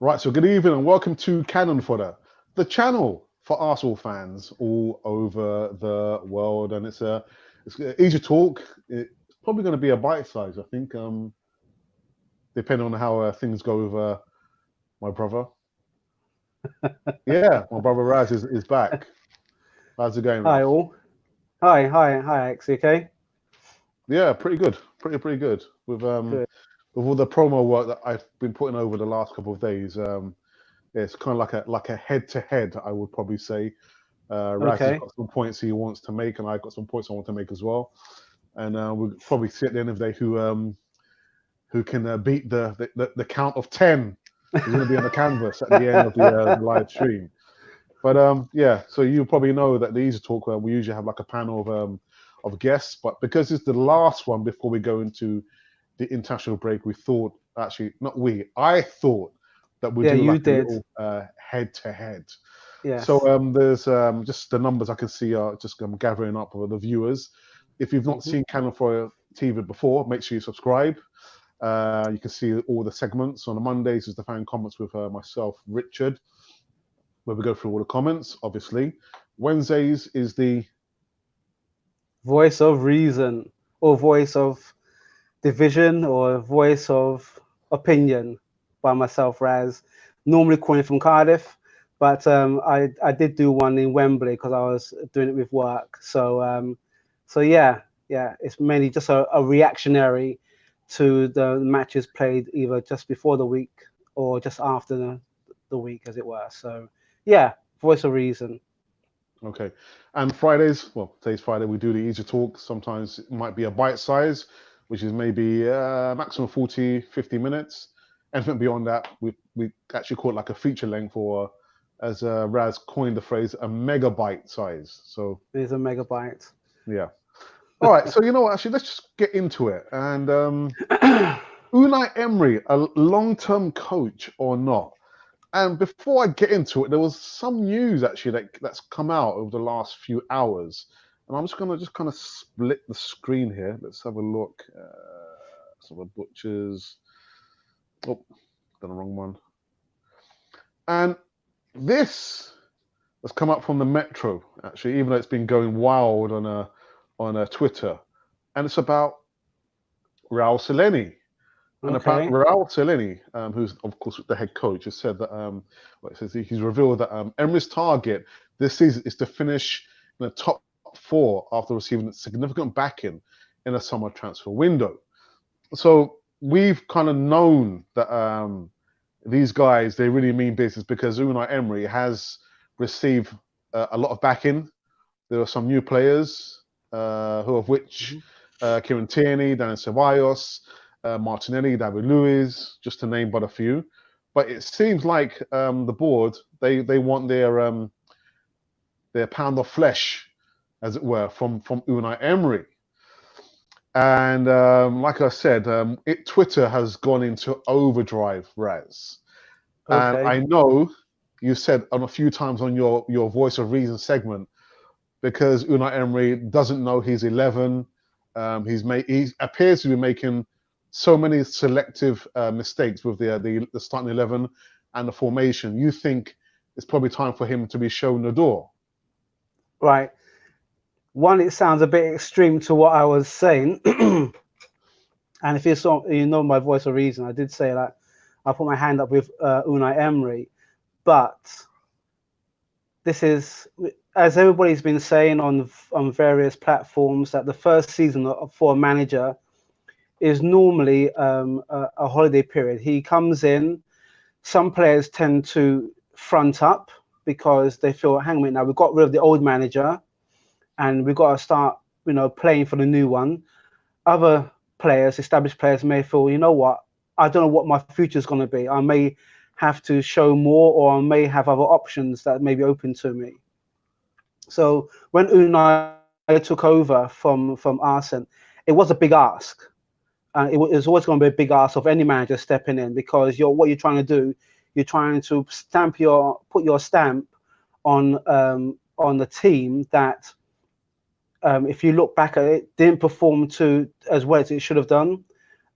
Right, so good evening and welcome to Cannon Fodder, the channel for Arsenal fans all over the world. And it's easy talk. It's probably going to be a bite size, I think, depending on how things go with my brother. Yeah, my brother Raz is back. How's it going, Raz? Hi all. Hi, Alex. You okay? Yeah, pretty good. Pretty good. With Good. with all the promo work that I've been putting over the last couple of days. It's kind of like a head-to-head, I would probably say. Raz has Okay. got some points he wants to make, and I've got some points I want to make as well. And we'll probably see at the end of the day who can beat the count of 10 who's going to be on the canvas at the end of the live stream. But yeah, so you probably know that the Easy Talk, we usually have like a panel of guests, but because it's the last one before we go into the international break, we thought, actually, not we, I thought that we'd do you like a did. little head-to-head. Yes. So there's just the numbers I can see are just gathering up with the viewers. If you've not seen Cannon Fodder TV before, make sure you subscribe. You can see all the segments. On the Mondays is the fan comments with myself, Richard, where we go through all the comments, obviously. Wednesdays is the Voice of reason, or voice of division, or voice of opinion by myself, Raz. Normally calling from Cardiff, but I did do one in Wembley because I was doing it with work. So yeah, it's mainly just a reactionary to the matches played either just before the week or just after the week, as it were. So yeah, voice of reason. Okay. And Fridays, well, today's Friday, we do the Easy Talk. Sometimes it might be a bite size, which is maybe maximum 40, 50 minutes. Anything beyond that, we actually call it like a feature length, or as Raz coined the phrase, a megabyte size. So It is a megabyte. yeah. All right. So you know what? Actually, let's just get into it. And Unai Emery, a long-term coach or not? And before I get into it, there was some news actually that's come out over the last few hours, and I'm just gonna kind of split the screen here. Let's have a look. Some of the butchers. Oh, done the wrong one. And this has come up from the Metro actually, even though it's been going wild on a Twitter, and it's about Raul Seleni. And apparently, Raul Seleni, who's of course the head coach, has said that it says he's revealed that Emery's target this season is to finish in the top 4 after receiving significant backing in a summer transfer window. So we've kind of known that these guys, they really mean business, because Unai Emery has received a lot of backing. There are some new players, who of which Kieran Tierney, Daniel Ceballos, Martinelli, David Luiz, just to name but a few. But it seems like the board, they want their pound of flesh, as it were, from Unai Emery. And like I said, Twitter has gone into overdrive, Raz. And I know you said a few times on your Voice of Reason segment, because Unai Emery doesn't know his 11. He appears to be making so many selective mistakes with the starting 11 and the formation. You think it's probably time for him to be shown the door? Right. One, it sounds a bit extreme to what I was saying. And if you know my Voice of Reason, I did say that I put my hand up with Unai Emery. But this is, as everybody's been saying on various platforms, that the first season for a manager is normally a holiday period. He comes in, some players tend to front up because they feel, hang on a minute, now we've got rid of the old manager and we've got to start, playing for the new one. Other players, established players, may feel, you know what, I don't know what my future is going to be. I may have to show more, or I may have other options that may be open to me. So when Unai took over from Arsene, it was a big ask. And it was always going to be a big ask of any manager stepping in, because what you're trying to do, you're trying to put your stamp on the team that, if you look back at it, didn't perform as well as it should have done.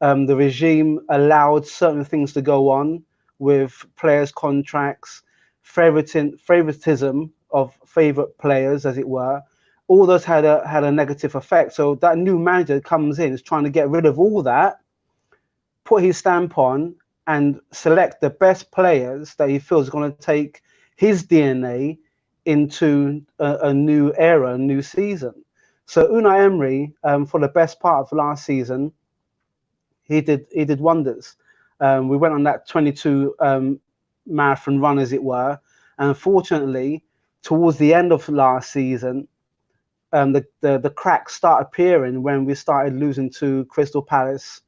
The regime allowed certain things to go on with players' contracts, favoritism of favorite players, as it were. All those had a negative effect. So that new manager comes in, is trying to get rid of all that, put his stamp on, and select the best players that he feels are going to take his DNA into a new era, a new season. So Unai Emery, for the best part of last season, he did wonders. We went on that 22 marathon run, as it were, and unfortunately, towards the end of last season, the cracks start appearing when we started losing to Crystal Palace,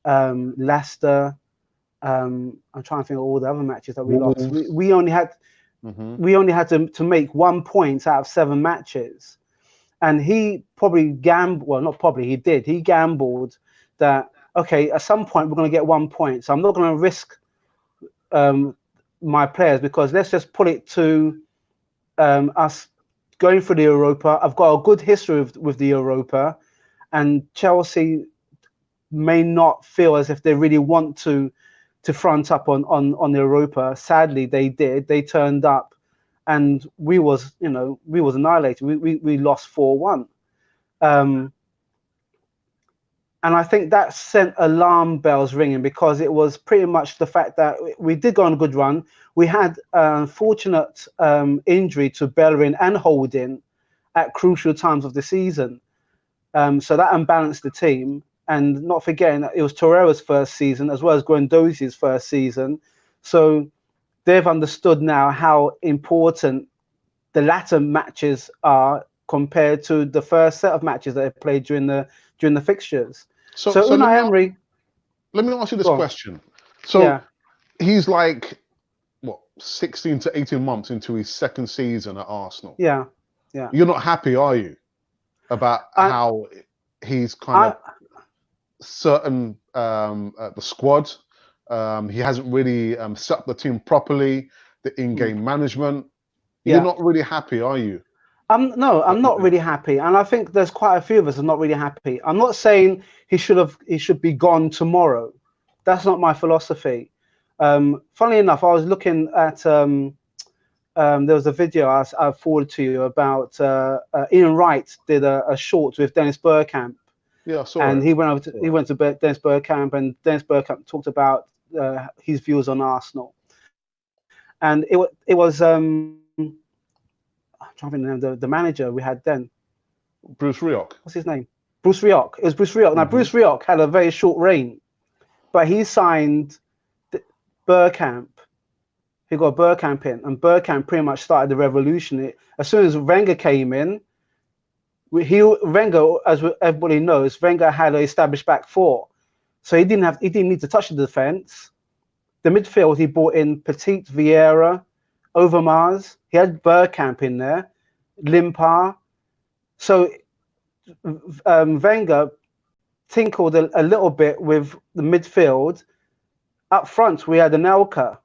Leicester. I'm trying to think of all the other matches that we lost. We only had to make 1 point out of 7 matches, and he probably gambled. Well, not probably. He did. He gambled that, okay, at some point we're going to get 1 point, so I'm not going to risk my players, because let's just put it to us going for the Europa. I've got a good history with the Europa, and Chelsea may not feel as if they really want to front up on the Europa. Sadly, they did. They turned up, and we was annihilated. We lost 4-1. And I think that sent alarm bells ringing, because it was pretty much the fact that we did go on a good run. We had unfortunate injury to Bellerin and Holding at crucial times of the season. So that unbalanced the team. And not forgetting that it was Torreira's first season as well as Guendouzi's first season. So they've understood now how important the latter matches are compared to the first set of matches that they played during the fixtures. So Unai Emery. Let me ask you this question. So he's like, what, 16 to 18 months into his second season at Arsenal. Yeah. You're not happy, are you, about how he's kind of certain the squad? He hasn't really set up the team properly, the in-game management. You're not really happy, are you? No, I'm not really happy, and I think there's quite a few of us are not really happy. I'm not saying he should be gone tomorrow. That's not my philosophy. Funnily enough, I was looking at there was a video I forwarded to you about Ian Wright did a short with Dennis Bergkamp. Yeah, I saw and it. he went to Dennis Bergkamp, and Dennis Bergkamp talked about his views on Arsenal, and it was I'm trying to remember the manager we had then. Bruce Rioch. What's his name? Bruce Rioch. It was Bruce Rioch. Now, Bruce Rioch had a very short reign, but he signed Bergkamp. He got Bergkamp in, and Bergkamp pretty much started the revolution. As soon as Wenger came in, Wenger, as everybody knows, Wenger had an established back four, so he didn't need to touch the defense. The midfield, he brought in Petit, Vieira, Overmars. He had Bergkamp in there, Limpar. So Wenger tinkled a little bit with the midfield. Up front, we had Anelka.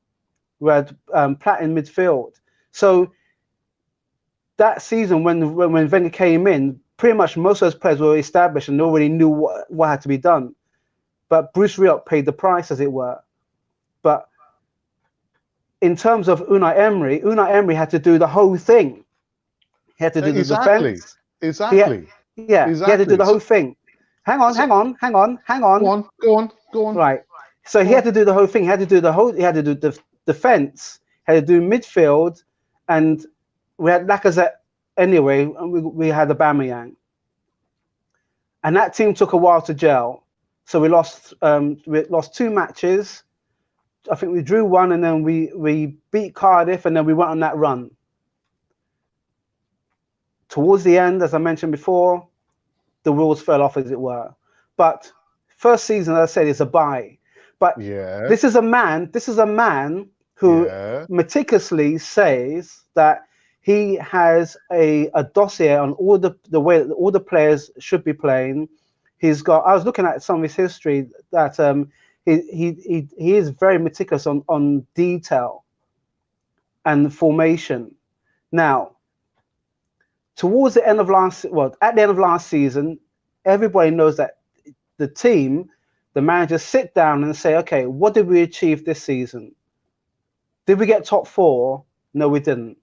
We had Platt in midfield. So that season, when Wenger came in, pretty much most of those players were established and already knew what had to be done. But Bruce Rioch paid the price, as it were. But in terms of Unai Emery had to do the whole thing. He had to do the defense. Exactly. He had to do the whole thing. Hang on. Go on. Right. So he had to do the whole thing. He had to do the defense. He had to do midfield, and we had Lacazette anyway. And we had Aubameyang, and that team took a while to gel. So we lost 2 matches. I think we drew 1, and then we beat Cardiff, and then we went on that run. Towards the end, as I mentioned before, the wheels fell off, as it were. But first season, as I said, is a buy. But this is a man who meticulously says that he has a dossier on all the way that all the players should be playing. He's got. I was looking at some of his history that he is very meticulous on detail and formation. Now, towards the end of at the end of last season, everybody knows that the team, the managers sit down and say, okay, what did we achieve this season? Did we get top 4? No, we didn't.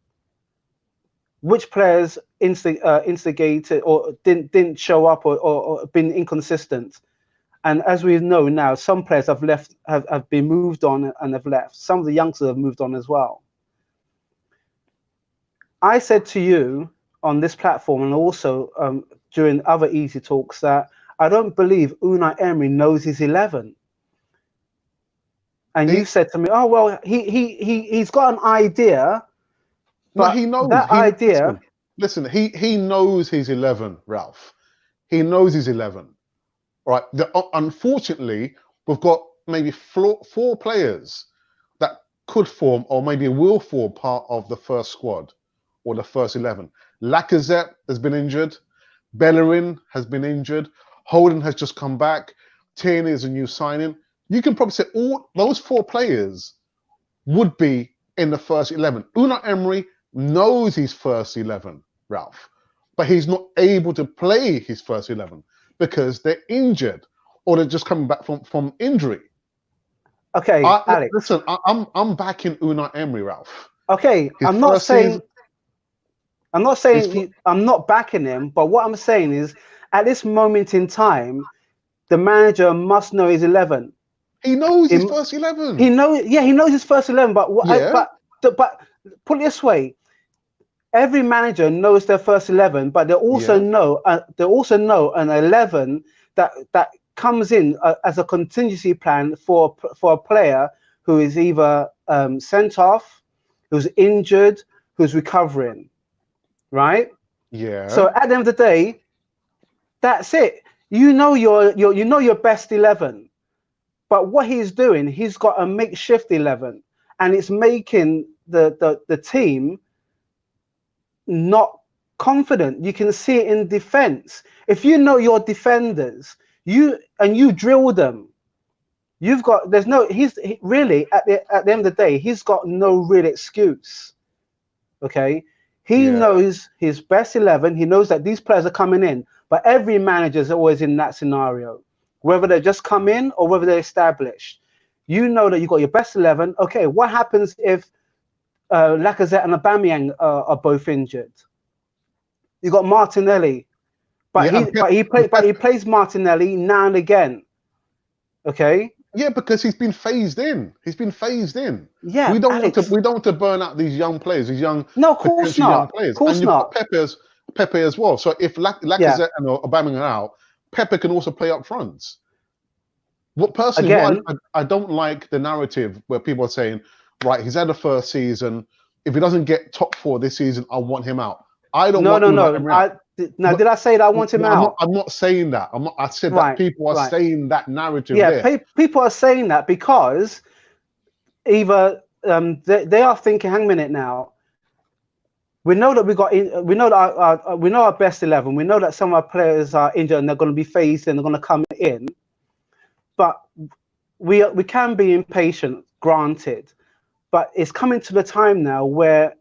Which players instigated or didn't show up or been inconsistent? And as we know now, some players have left, have been moved on and have left. Some of the youngsters have moved on as well. I said to you on this platform and also during other Easy Talks that I don't believe Unai Emery knows his 11. And you said to me, "Oh well, he's got an idea." But he knows that idea. Listen, he knows his 11, Ralph. He knows his 11. Right. Unfortunately, we've got maybe 4 players that could form or maybe will form part of the first squad or the first 11. Lacazette has been injured. Bellerin has been injured. Holden has just come back. Tierney is a new signing. You can probably say all those 4 players would be in the first 11. Unai Emery knows his first 11, Ralph, but he's not able to play his first 11 because they're injured or they're just coming back from injury. Okay, Alex. Listen, I'm backing Unai Emery, Ralph. Okay, I'm not saying I'm not backing him, but what I'm saying is at this moment in time, the manager must know his 11. He knows his first 11. He knows his first 11. But but put it this way: every manager knows their first 11, but they also know an 11 that comes in as a contingency plan for a player who is either sent off, who's injured, who's recovering, right? Yeah. So at the end of the day, that's it. You know your best 11. But what he's doing, he's got a makeshift 11, and it's making the team not confident. You can see it in defense. If you know your defenders, you drill them, he's really at the end of the day, he's got no real excuse. Okay, he knows his best 11. He knows that these players are coming in, but every manager is always in that scenario. Whether they just come in or whether they're established, you know that you've got your best 11. Okay, what happens if Lacazette and Aubameyang are both injured? You got Martinelli, but he plays Martinelli now and again. Okay. Yeah, because he's been phased in. Yeah, we don't want to burn out these young players, these young of course not. Young players. Of course and you've not. got Pepe as well. So if Lacazette and Aubameyang are out, Pepe can also play up front. I don't like the narrative where people are saying, right, he's had the first season. If he doesn't get top 4 this season, I want him out. I don't want him out. Did I say that I want him out? I'm not saying that. I said that people are saying that narrative. Yeah, people are saying that because either they are thinking, hang a minute now. We know that we know our best 11. We know that some of our players are injured and they're going to be phased and they're going to come in. But we can be impatient, granted. But it's coming to the time now where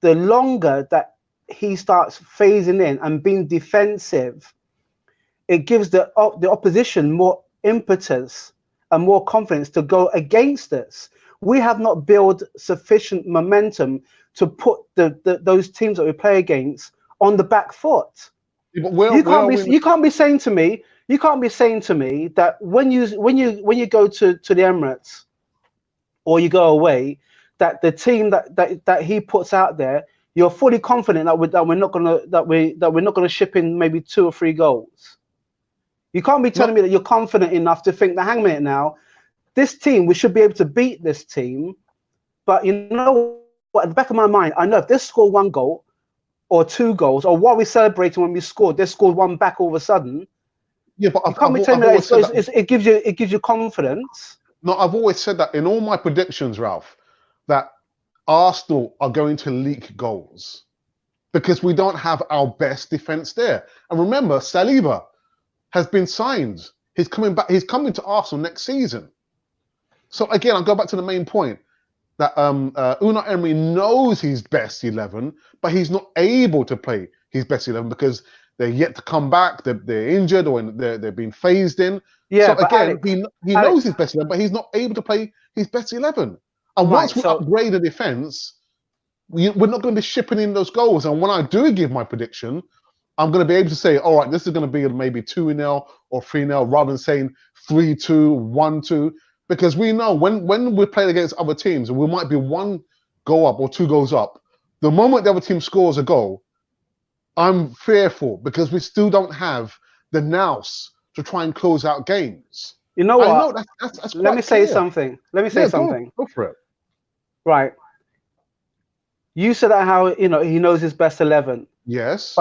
the longer that he starts phasing in and being defensive, it gives the opposition more impetus and more confidence to go against us. We have not built sufficient momentum to put those teams that we play against on the back foot. You can't be saying to me that when you go to the Emirates or you go away, that the team that he puts out there, you're fully confident that we're not gonna ship in maybe 2 or 3 goals. You can't be telling me that you're confident enough to think that, hang a minute now, this team, we should be able to beat this team. But you know what, at the back of my mind, I know if they score 1 goal or 2 goals, or while we're celebrating when we scored, they scored 1 back all of a sudden. Yeah, but you can't be telling me that it gives you confidence. No, I've always said that in all my predictions, Ralph, that Arsenal are going to leak goals because we don't have our best defense there. And remember, Saliba has been signed. He's coming back. He's coming to Arsenal next season. So again, I'll go back to the main point that Unai Emery knows his best 11, but he's not able to play his best 11 because they're yet to come back. They're injured or they're being phased in. Yeah. So again, he knows his best 11, but he's not able to play his best 11. And Right, once we so upgrade the defense, we're not going to be shipping in those goals. And when I do give my prediction, I'm going to be able to say, all right, this is going to be maybe 2-0 or 3-0 rather than saying 3-2, 1-2. Because we know when we're playing against other teams, we might be 1 goal up or 2 goals up. The moment the other team scores a goal, I'm fearful because we still don't have the nous to try and close out games. you know I what? know that's Let me quite say clear. something. Let me say Yeah, something. go for it. Right. You said that how he knows his best 11. Yes.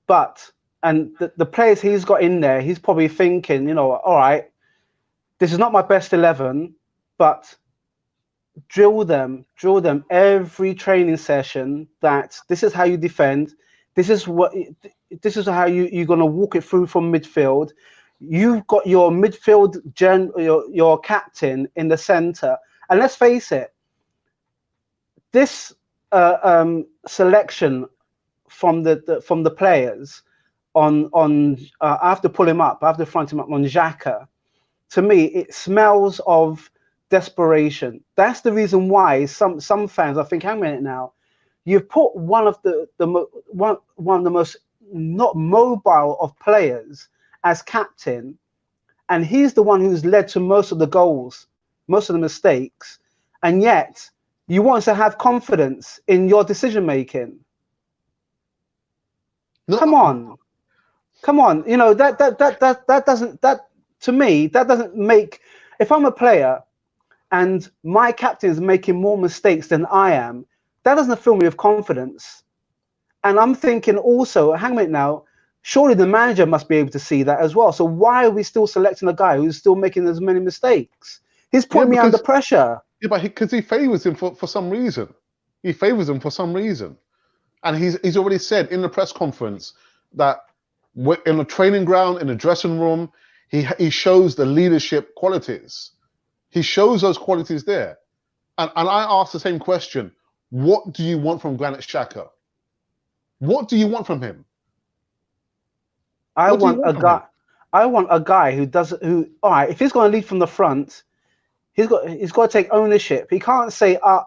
But and the players he's got in there, he's probably thinking, all right, this is not my best 11, but drill them every training session that this is how you defend. This is how you're gonna walk it through from midfield. You've got your midfield your captain in the center, and let's face it, this selection from the players on I have to pull him up, I have to front him up on Xhaka. To me, it smells of desperation. That's the reason why some fans, I think, hang on a minute now, you've put one of the most not mobile of players as captain, and he's the one who's led to most of the goals, most of the mistakes, and yet you want to have confidence in your decision making. No. Come on. That doesn't, to me, that doesn't make. If I'm a player and my captain is making more mistakes than I am, that doesn't fill me with confidence. And I'm thinking also, hang on a minute now, surely the manager must be able to see that as well. So why are we still selecting a guy who's still making as many mistakes? He's putting me under pressure. Yeah, but because he favours him for some reason. He favours him for some reason. And he's already said in the press conference that in the training ground, in the dressing room, he shows the leadership qualities. He shows those qualities there. And I asked the same question. What do you want from Granit Xhaka? What do you want from him? I want a guy who all right, if he's going to lead from the front, he's got to take ownership. He can't say I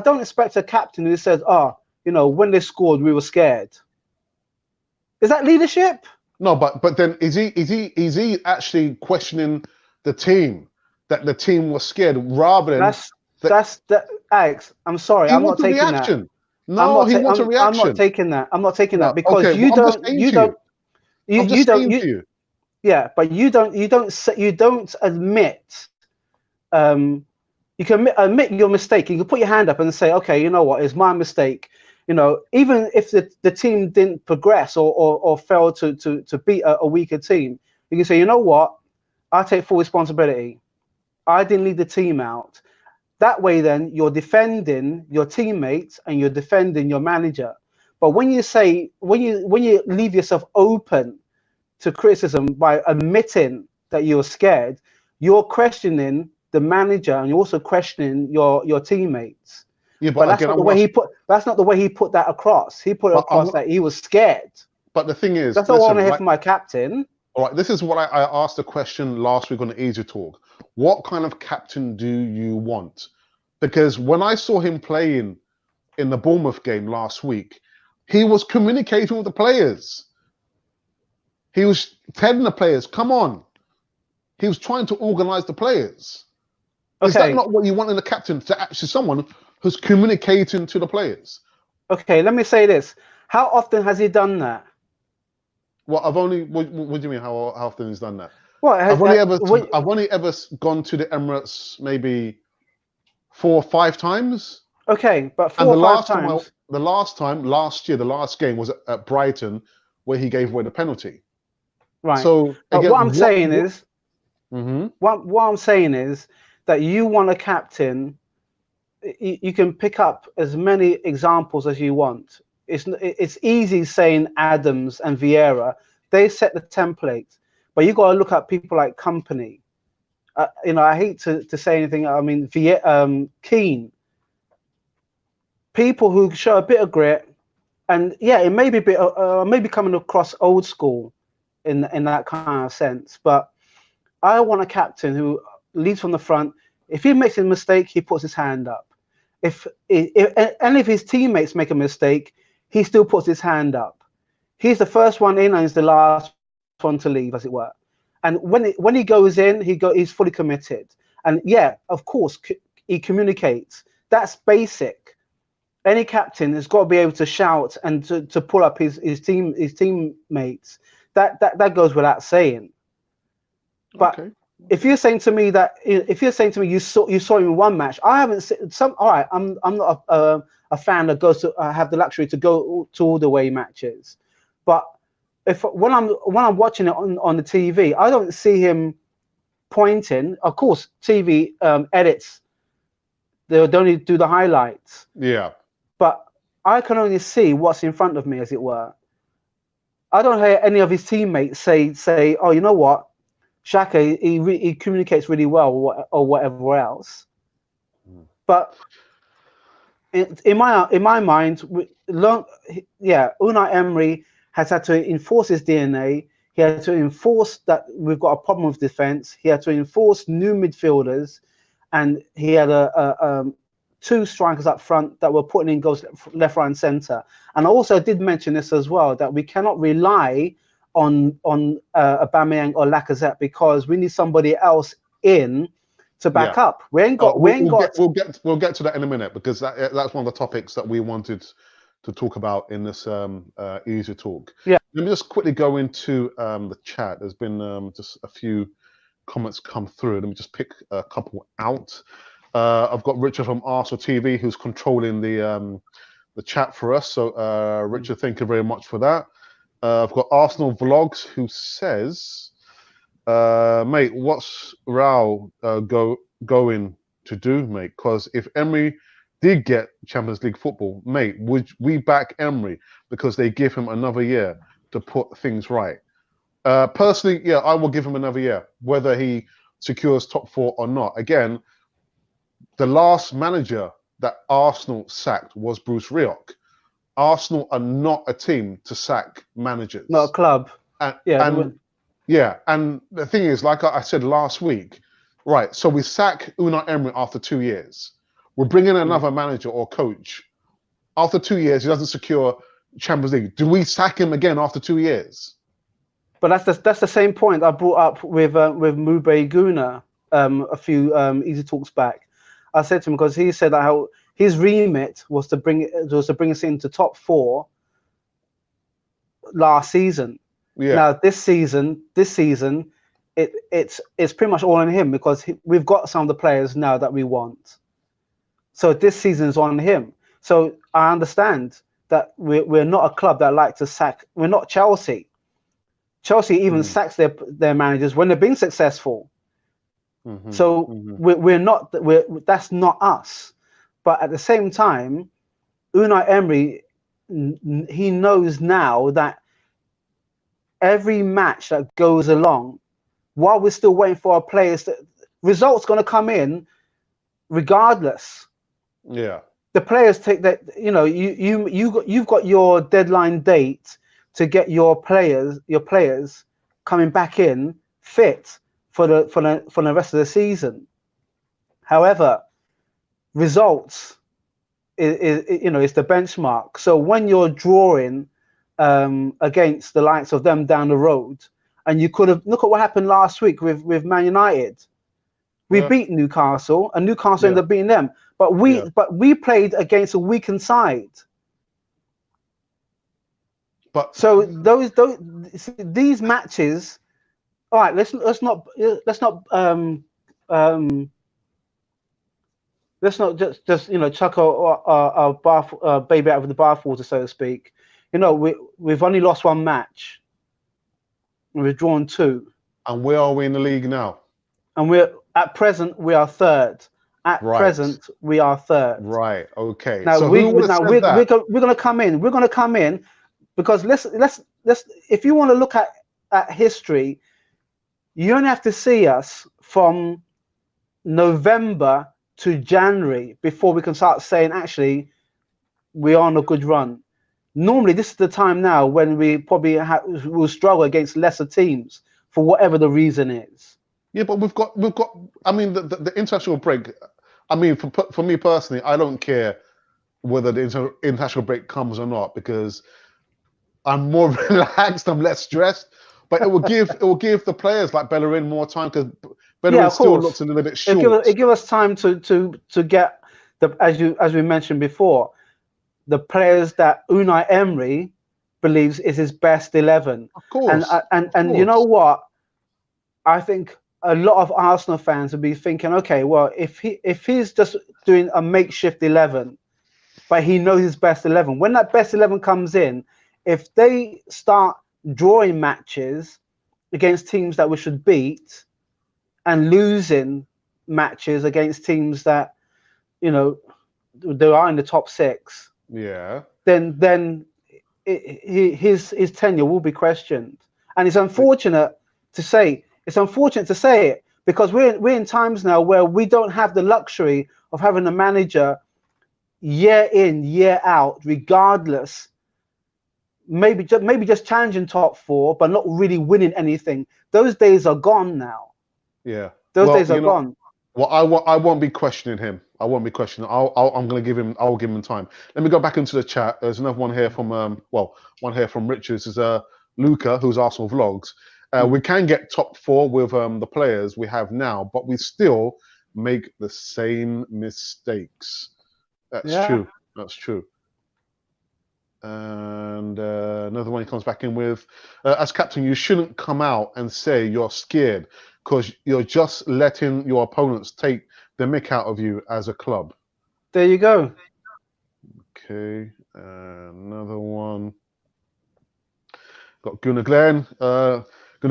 don't expect a captain who says, when they scored, we were scared. Is that leadership? No, but then is he actually questioning the team, that the team was scared rather than Alex, I'm sorry, I'm not taking that. No, he wants a reaction. I'm not taking that. I'm not taking that because okay, you don't. Yeah, but you don't admit. You can admit your mistake. You can put your hand up and say, okay, you know what, it's my mistake. Even if the team didn't progress or fail to beat a weaker team, you can say, you know what, I take full responsibility. I didn't lead the team out. That way, then you're defending your teammates and you're defending your manager. But when you leave yourself open to criticism by admitting that you're scared, you're questioning the manager and you're also questioning your teammates. Yeah, but that's not the way he put. That's not the way he put that across. He put it across that he was scared. But the thing is, that's what I want to hear from my captain. All right, this is what I asked the question last week on the Easy Talk. What kind of captain do you want? Because when I saw him playing in the Bournemouth game last week, he was communicating with the players. He was telling the players, come on. He was trying to organize the players. Okay. Is that not what you want in a captain, to actually someone who's communicating to the players? Okay, let me say this. How often has he done that? Well, what do you mean, how often he's done that? Well, I've only ever gone to the Emirates maybe 4 or 5 times. Okay, but 4 or 5 times. The last game was at Brighton, where he gave away the penalty. Right. So again, what I'm saying is that you want a captain. You can pick up as many examples as you want. It's easy saying Adams and Vieira. They set the template, but you got to look at people like Company. I hate to say anything. I mean, Keane. People who show a bit of grit, and yeah, it may be maybe coming across old school in that kind of sense. But I want a captain who leads from the front. If he makes a mistake, he puts his hand up. If his teammates make a mistake, he still puts his hand up. He's the first one in and he's the last one to leave, as it were. And when he goes in, he's fully committed. And yeah, of course, he communicates. That's basic. Any captain has got to be able to shout and to pull up his teammates. That goes without saying. But Okay. if you're saying to me you saw him in one match, I haven't seen some. All right, I'm not a fan that goes to have the luxury to go to all the away matches, but when I'm watching it on the TV, I don't see him pointing. Of course, TV edits. They'll only do the highlights. Yeah. But I can only see what's in front of me, as it were. I don't hear any of his teammates say, "Oh, you know what, Xhaka, he communicates really well," or whatever else. But in my mind, Unai Emery has had to enforce his DNA. He had to enforce that we've got a problem with defense. He had to enforce new midfielders, and he had two strikers up front that were putting in goals left, right, and centre. And I also did mention this as well, that we cannot rely on Aubameyang or Lacazette, because we need somebody else in to back up. We'll get to that in a minute, because that's one of the topics that we wanted to talk about in this Easy Talk. Yeah. Let me just quickly go into the chat. There's been just a few comments come through. Let me just pick a couple out. I've got Richard from Arsenal TV who's controlling the chat for us. So Richard, thank you very much for that. I've got Arsenal Vlogs who says, mate, what's Raul going to do, mate? Because if Emery did get Champions League football, mate, would we back Emery because they give him another year to put things right? Personally, yeah, I will give him another year, whether he secures top 4 or not. Again, the last manager that Arsenal sacked was Bruce Rioch. Arsenal are not a team to sack managers. Not a club. And the thing is, like I said last week, right, so we sack Unai Emery after 2 years. We're bringing another manager or coach. After 2 years, he doesn't secure Champions League. Do we sack him again after 2 years? But that's the same point I brought up with Mube Guna a few Easy Talks back. I said to him, because he said that how his remit was to bring us into top 4 last season. Yeah. Now this season, it's pretty much all on him, because we've got some of the players now that we want. So this season is on him. So I understand that we're not a club that like to sack. We're not Chelsea. Chelsea even sacks their managers when they're being successful. So we're not. That's not us. But at the same time, Unai Emery, he knows now that every match that goes along, while we're still waiting for our players, results going to come in regardless. Yeah. The players take that. You know, you've got your deadline date to get your players coming back in fit for the rest of the season. However, results is the benchmark. So when you're drawing against the likes of them down the road, and you could have look at what happened last week with Man United. We beat Newcastle, and Newcastle ended up beating them. But we played against a weakened side. But so these matches, all right. Let's not just chuck our baby out of the bathwater, so to speak. You know, we've only lost 1 match. We've drawn 2. And where are we in the league now? And at present we are 3rd. At present we are 3rd. Right. Okay. Now so we're going to come in. We're going to come in because let's if you want to look at history, you only have to see us from November to January before we can start saying actually we're on a good run. Normally this is the time now when we probably will struggle against lesser teams for whatever the reason is. Yeah, but we've got. I mean, the international break. I mean, for me personally, I don't care whether the international break comes or not because I'm more relaxed. I'm less stressed. But it will give the players like Bellerin more time because Yeah, Bellerin of still course. looks a little bit It short. give us time to get the as we mentioned before, the players that Unai Emery believes is his best 11. Of course, And you know what? I think a lot of Arsenal fans would be thinking, okay, well, if he's just doing a makeshift 11, but he knows his best 11, when that best 11 comes in, if they start drawing matches against teams that we should beat and losing matches against teams that, you know, they are in the top 6, yeah. then his tenure will be questioned. And it's unfortunate to say it because we're in times now where we don't have the luxury of having a manager year in, year out, regardless, maybe just challenging top 4 but not really winning anything. Those days are gone now. Yeah. Those days are gone. Well, I won't be questioning him. I won't be questioning. I'm going to give him. I'll give him time. Let me go back into the chat. There's another one here from one here from Richard. This is Luca, who's Arsenal Vlogs. We can get top 4 with the players we have now, but we still make the same mistakes. That's true. That's true. And another one he comes back in with, as captain, you shouldn't come out and say you're scared because you're just letting your opponents take the mick out of you as a club. There you go. Okay, another one. Got Gunnar Glenn. Gunnar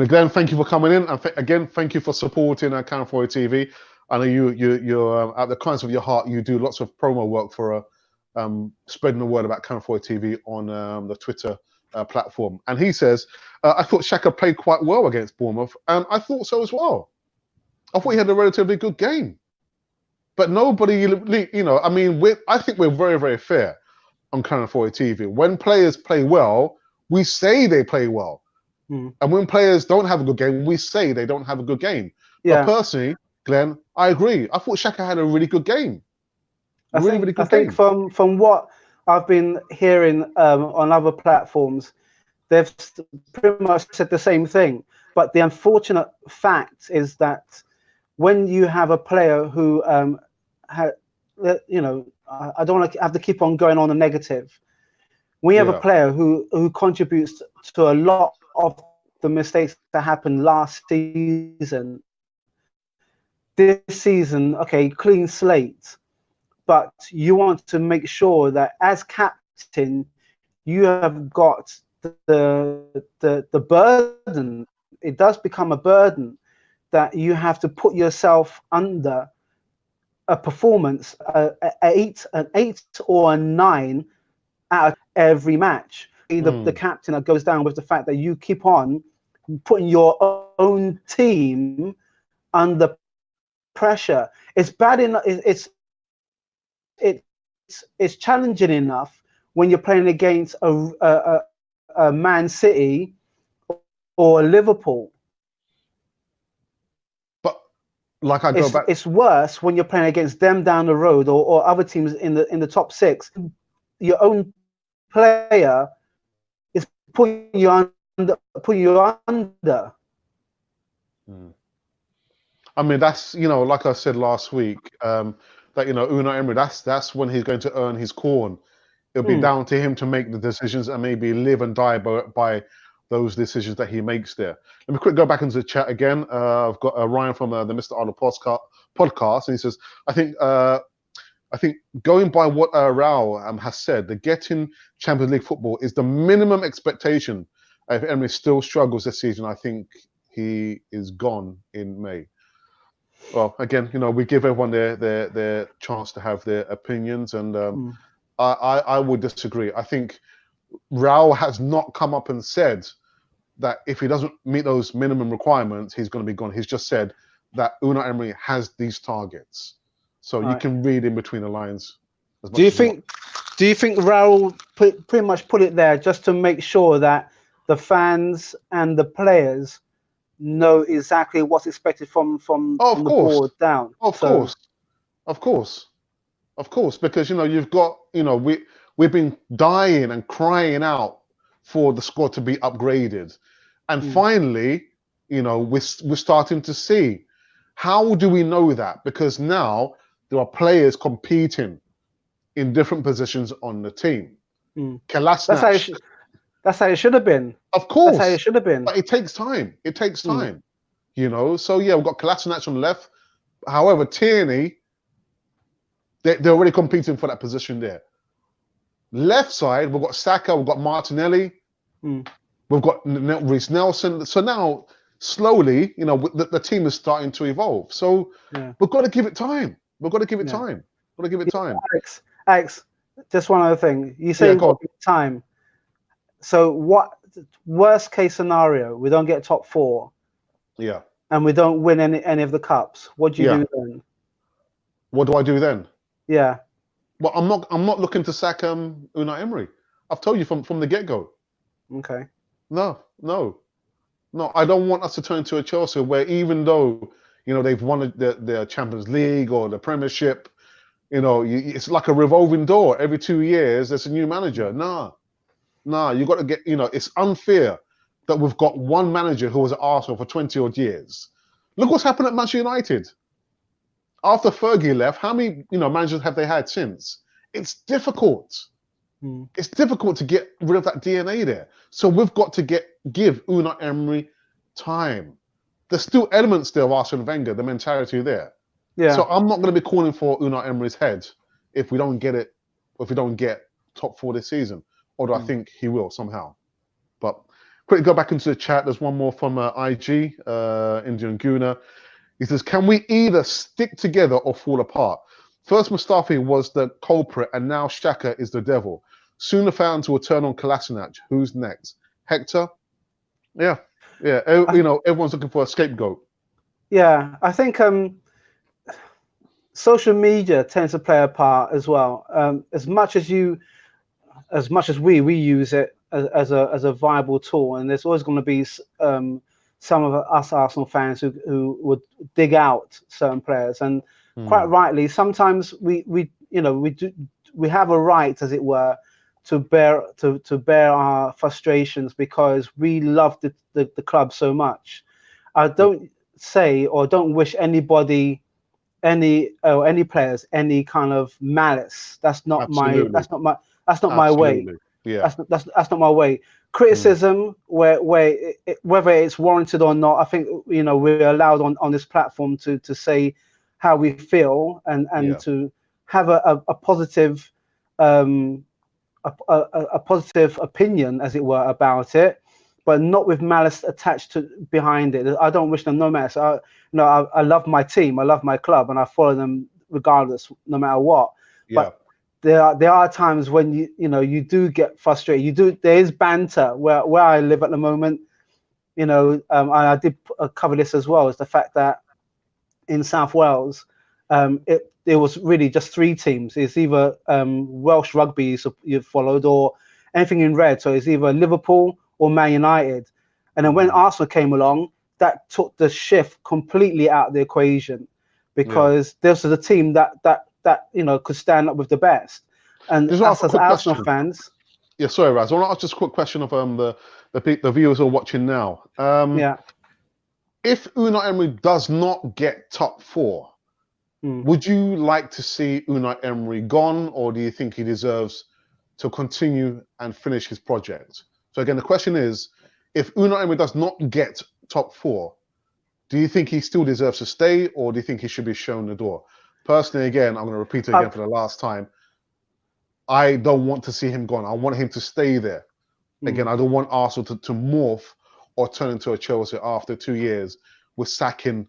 Glenn, thank you for coming in. And again, thank you for supporting Cannon 40 TV. I know you're at the kindness of your heart, you do lots of promo work for spreading the word about Cannon 40 TV on the Twitter platform. And he says, I thought Xhaka played quite well against Bournemouth, and I thought so as well. I thought he had a relatively good game. But nobody, you know, I mean, I think we're very, very fair on Cannon 40 TV. When players play well, we say they play well. And when players don't have a good game, we say they don't have a good game. Yeah. But personally, Glenn, I agree. I thought Xhaka had a really good game. Really good game. I think from what I've been hearing on other platforms, they've pretty much said the same thing. But the unfortunate fact is that when you have a player who, you know, I don't want to have to keep on going on the negative. We have a player who contributes to a lot of the mistakes that happened last season. This season, okay, clean slate. But you want to make sure that as captain, you have got the burden. It does become a burden that you have to put yourself under a performance, an 8 or a 9 out of every match. The captain that goes down with the fact that you keep on putting your own team under pressure. It's bad enough. It's challenging enough when you're playing against a Man City or Liverpool. But like I go back, it's worse when you're playing against them down the road or other teams in the top 6. Your own player is putting you under. I mean, that's, you know, like I said last week, that, you know, Unai Emery, that's when he's going to earn his corn. It'll be down to him to make the decisions and maybe live and die by those decisions that he makes there. Let me quickly go back into the chat again. I've got Ryan from the Mr. Arnold podcast, and he says, I think going by what Raul has said, the getting Champions League football is the minimum expectation. If Emery still struggles this season, I think he is gone in May. Well, again, you know, we give everyone their chance to have their opinions, and I would disagree. I think Raul has not come up and said that if he doesn't meet those minimum requirements, he's going to be gone. He's just said that Unai Emery has these targets. So you can read in between the lines. Do you think Raul pretty much put it there just to make sure that the fans and the players know exactly what's expected from Oh, the board down. of course, because you've got we've been dying and crying out for the squad to be upgraded, and finally, we're starting to see. How do we know that? Because now there are players competing in different positions on the team. Kolasinac, That's how it should have been. of course, that's how it should have been. but it takes time. It takes time, So yeah, we've got Kolasinac on the left. However, Tierney, they're already competing for that position there. Left side, we've got Saka, we've got Martinelli, we've got Reece Nelson. So now, slowly, the team is starting to evolve. So we've got to give it time. We've got to give it time. We've got to give it time. Alex, just one other thing. You say you've got to give it time. So what? Worst case scenario, we don't get top 4. Yeah. And we don't win any of the cups. What do you do then? What do I do then? Yeah. Well, I'm not looking to sack Unai Emery. I've told you from the get-go. Okay. No, I don't want us to turn into a Chelsea where, even though they've won the Champions League or the Premiership, it's like a revolving door. Every 2 years there's a new manager. Nah, you got to get. It's unfair that we've got one manager who was at Arsenal for 20 odd years. Look what's happened at Manchester United. After Fergie left, how many managers have they had since? It's difficult. It's difficult to get rid of that DNA there. So we've got to give Unai Emery time. There's still elements there of Arsene Wenger, the mentality there. Yeah. So I'm not going to be calling for Unai Emery's head if we don't get it, if we don't get top 4 this season. Although I think he will somehow. But quickly go back into the chat. There's one more from IG, Indian Guna. He says, can we either stick together or fall apart? First, Mustafi was the culprit, and now Xhaka is the devil. Soon the fans will turn on Kolasinac. Who's next? Hector? Yeah. Everyone's looking for a scapegoat. Yeah, I think social media tends to play a part as well. As much as we use it as a viable tool, and there's always going to be some of us Arsenal fans who would dig out certain players, and quite rightly, sometimes we have a right, as it were, to bear our frustrations because we love the club so much. I don't say or don't wish anybody, any players, any kind of malice. That's not my way. Yeah. That's not my way. Criticism, whether it's warranted or not, I think we're allowed on this platform to say how we feel and to have a positive a positive opinion, as it were, about it, but not with malice attached behind it. I don't wish them no malice. I love my team, I love my club, and I follow them regardless, no matter what. Yeah. But there are times when you do get frustrated. There is banter where I live at the moment. I did cover this as well, is the fact that in South Wales, it was really just 3 teams. It's either Welsh rugby you followed, or anything in red. So it's either Liverpool or Man United. And then when Arsenal came along, that took the shift completely out of the equation, because this was a team that could stand up with the best. And us as Arsenal fans. Yeah, sorry, Raz. I want to ask just a quick question of the viewers who are watching now. If Unai Emery does not get top 4, would you like to see Unai Emery gone, or do you think he deserves to continue and finish his project? So again, the question is, if Unai Emery does not get top 4, do you think he still deserves to stay, or do you think he should be shown the door? Personally, again, I'm going to repeat it again for the last time. I don't want to see him gone. I want him to stay there. Again, I don't want Arsenal to morph or turn into a Chelsea after 2 years with sacking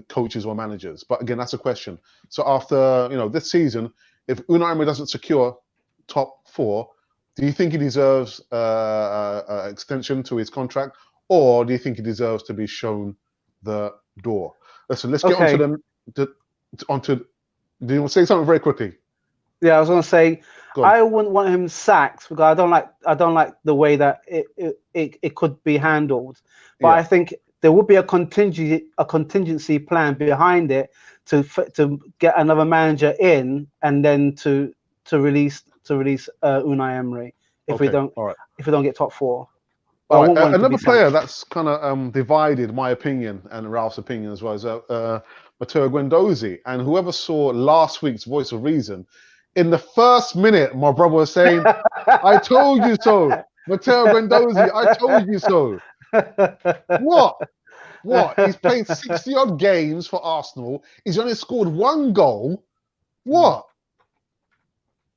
coaches or managers. But again, that's a question. So after this season, if Unai Emery doesn't secure top 4, do you think he deserves an extension to his contract, or do you think he deserves to be shown the door? Listen, let's get onto them. Do you want to say something very quickly? Yeah, I was going to say, I wouldn't want him sacked because I don't like the way that it could be handled. But I think there would be a contingency plan behind it to get another manager in, and then to release Unai Emery if we don't get top 4. All right. Another player that's kind of divided my opinion and Ralph's opinion as well is Matteo Guendouzi. And whoever saw last week's Voice of Reason, in the first minute, my brother was saying, "I told you so, Matteo Guendouzi. I told you so." What? He's played 60-odd games for Arsenal. He's only scored 1 goal. What?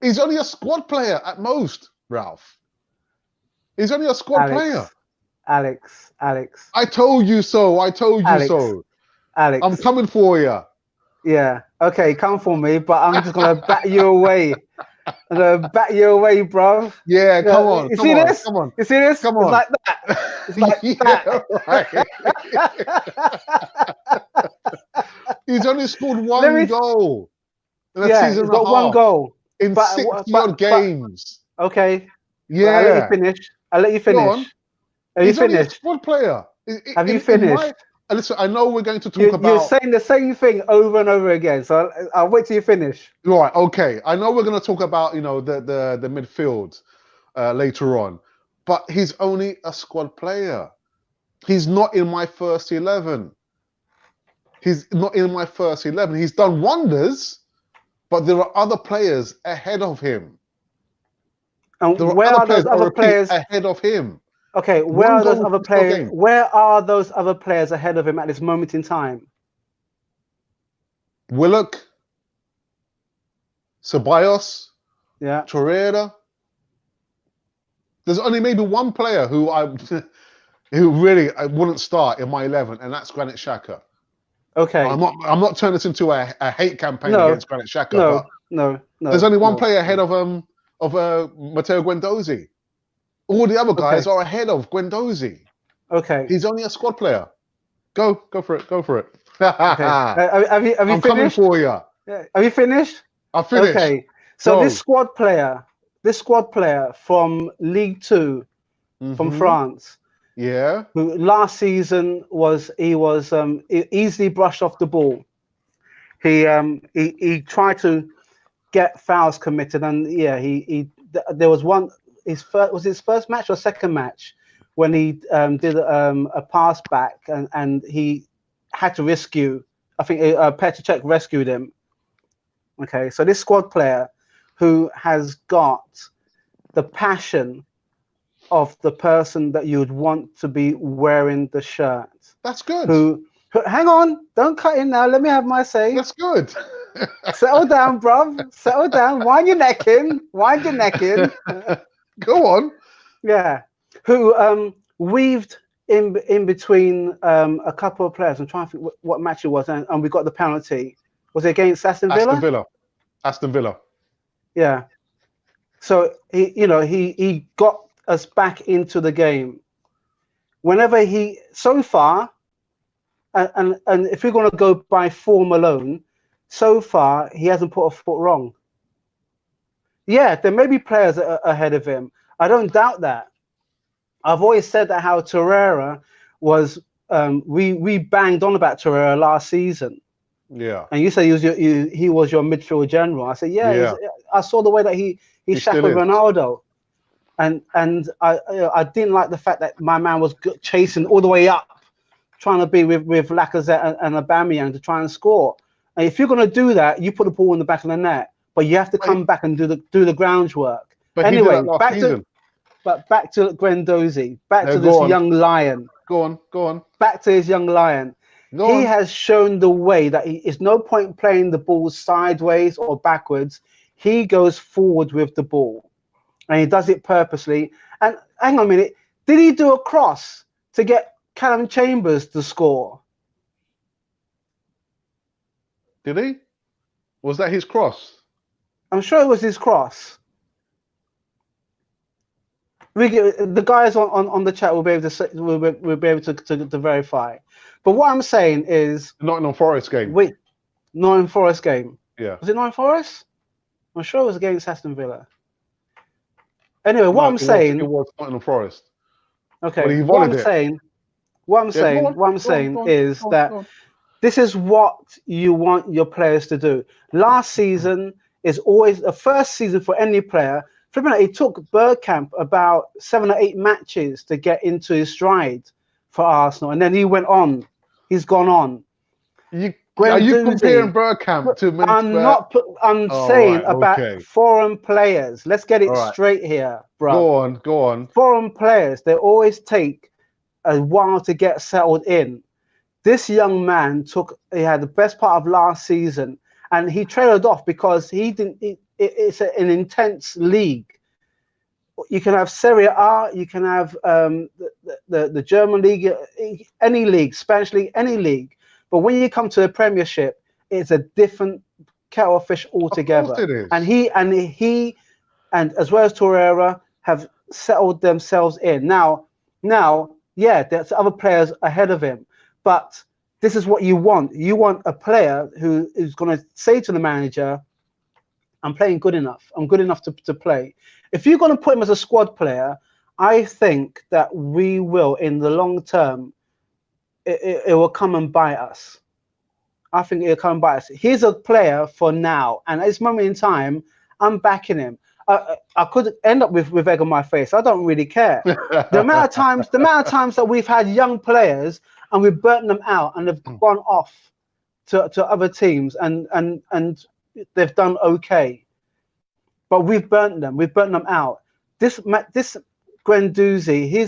He's only a squad player at most, Ralph. He's only a squad player. Alex. I told you so. I told you so. Alex. I'm coming for you. Yeah. Okay, come for me, but I'm just going to bat you away. I'm going to bat you away, bro. Yeah, come on. You see this? Come on. You see this? Come on. It's like that. It's like that. He's only scored 1 goal. He's got 1 goal. In 60-odd games. Okay. Yeah. I'll let you finish. Have you finished? Only a squad player. Have you finished? Listen, I know we're going to talk about... You're saying the same thing over and over again, so I'll wait till you finish. Right, okay. I know we're going to talk about, the midfield later on, but he's only a squad player. He's not in my first 11. He's not in my first 11. He's done wonders, but there are other players ahead of him. And where are those other players ahead of him? Okay, where are those other players? Where are those other players ahead of him at this moment in time? Willock, Ceballos, yeah, Torreira. There's only maybe one player who really I wouldn't start in my 11, and that's Granit Xhaka. Okay, I'm not turning this into a hate campaign against Granit Xhaka. No. There's only one player ahead of Matteo Guendouzi. All the other guys are ahead of Guendouzi. Okay. He's only a squad player. Go for it. Okay. Have you I'm finished? coming for you. Yeah. Have you finished? I finished. Okay. So this squad player from League 2 from France. Yeah. Who last season was easily brushed off the ball. He tried to get fouls committed, and there was one. Was his first match or second match when he did a pass back and he had to rescue. I think Petr Cech rescued him. Okay, so this squad player who has got the passion of the person that you would want to be wearing the shirt. That's good. Who hang on, don't cut in now. Let me have my say. That's good. Settle down, bruv. Settle down. Wind your neck in. Wind your neck in. Go on. Yeah. Who weaved in between a couple of players. I'm trying to think what match it was, and we got the penalty. Was it against Aston Villa? Aston Villa. Yeah. So he got us back into the game. Whenever so far, and if we're going to go by form alone, so far he hasn't put a foot wrong. Yeah, there may be players ahead of him. I don't doubt that. I've always said that how Torreira was. We banged on about Torreira last season. Yeah. And you said he was your midfield general. I said, yeah. I saw the way that he shackled Ronaldo, and I didn't like the fact that my man was chasing all the way up, trying to be with Lacazette and Aubameyang to try and score. And if you're going to do that, you put the ball in the back of the net, but you have to come back and do the groundwork. But anyway, back to Guendouzi, back to this young lion. Go on. Back to his young lion. He has shown the way that it's no point playing the ball sideways or backwards. He goes forward with the ball, and he does it purposely. And hang on a minute, did he do a cross to get Callum Chambers to score? Did he? Was that his cross? I'm sure it was his cross. The guys on the chat will be able to say, will be able to verify. But what I'm saying is Nottingham Forest game. Nottingham Forest game. Yeah. Was it Nottingham Forest? I'm sure it was against Aston Villa. Anyway, what I'm saying. It was Nottingham Forest. Okay. What What I'm Yeah, saying, is that go on. this is what you want your players to do. Last season is always the first season for any player. It took Bergkamp about 7 or 8 matches to get into his stride for Arsenal, and then he went on. He's gone on. Are you comparing Guendouzi, Bergkamp to I'm all saying right, about okay. foreign players. Let's get it All right. straight here, bro. Go on. Foreign players, they always take a while to get settled in. This young man he had the best part of last season, and he trailed off because he didn't. It's an intense league. You can have Serie A, you can have the German league, any league, Spanish league, any league. But when you come to the Premiership, it's a different kettle of fish altogether. Of course it is. And he and as well as Torreira have settled themselves in. Now, yeah, there's other players ahead of him, but this is what you want. You want a player who is going to say to the manager, I'm playing good enough. I'm good enough to play. If you're going to put him as a squad player, I think that we will, in the long term, it will come and bite us. I think it'll come and bite us. He's a player for now, and at this moment in time, I'm backing him. I could end up with egg on my face. I don't really care. The amount of times that we've had young players and we've burnt them out and they've gone off to other teams and they've done okay, but we've burnt them out. This Guendouzi, he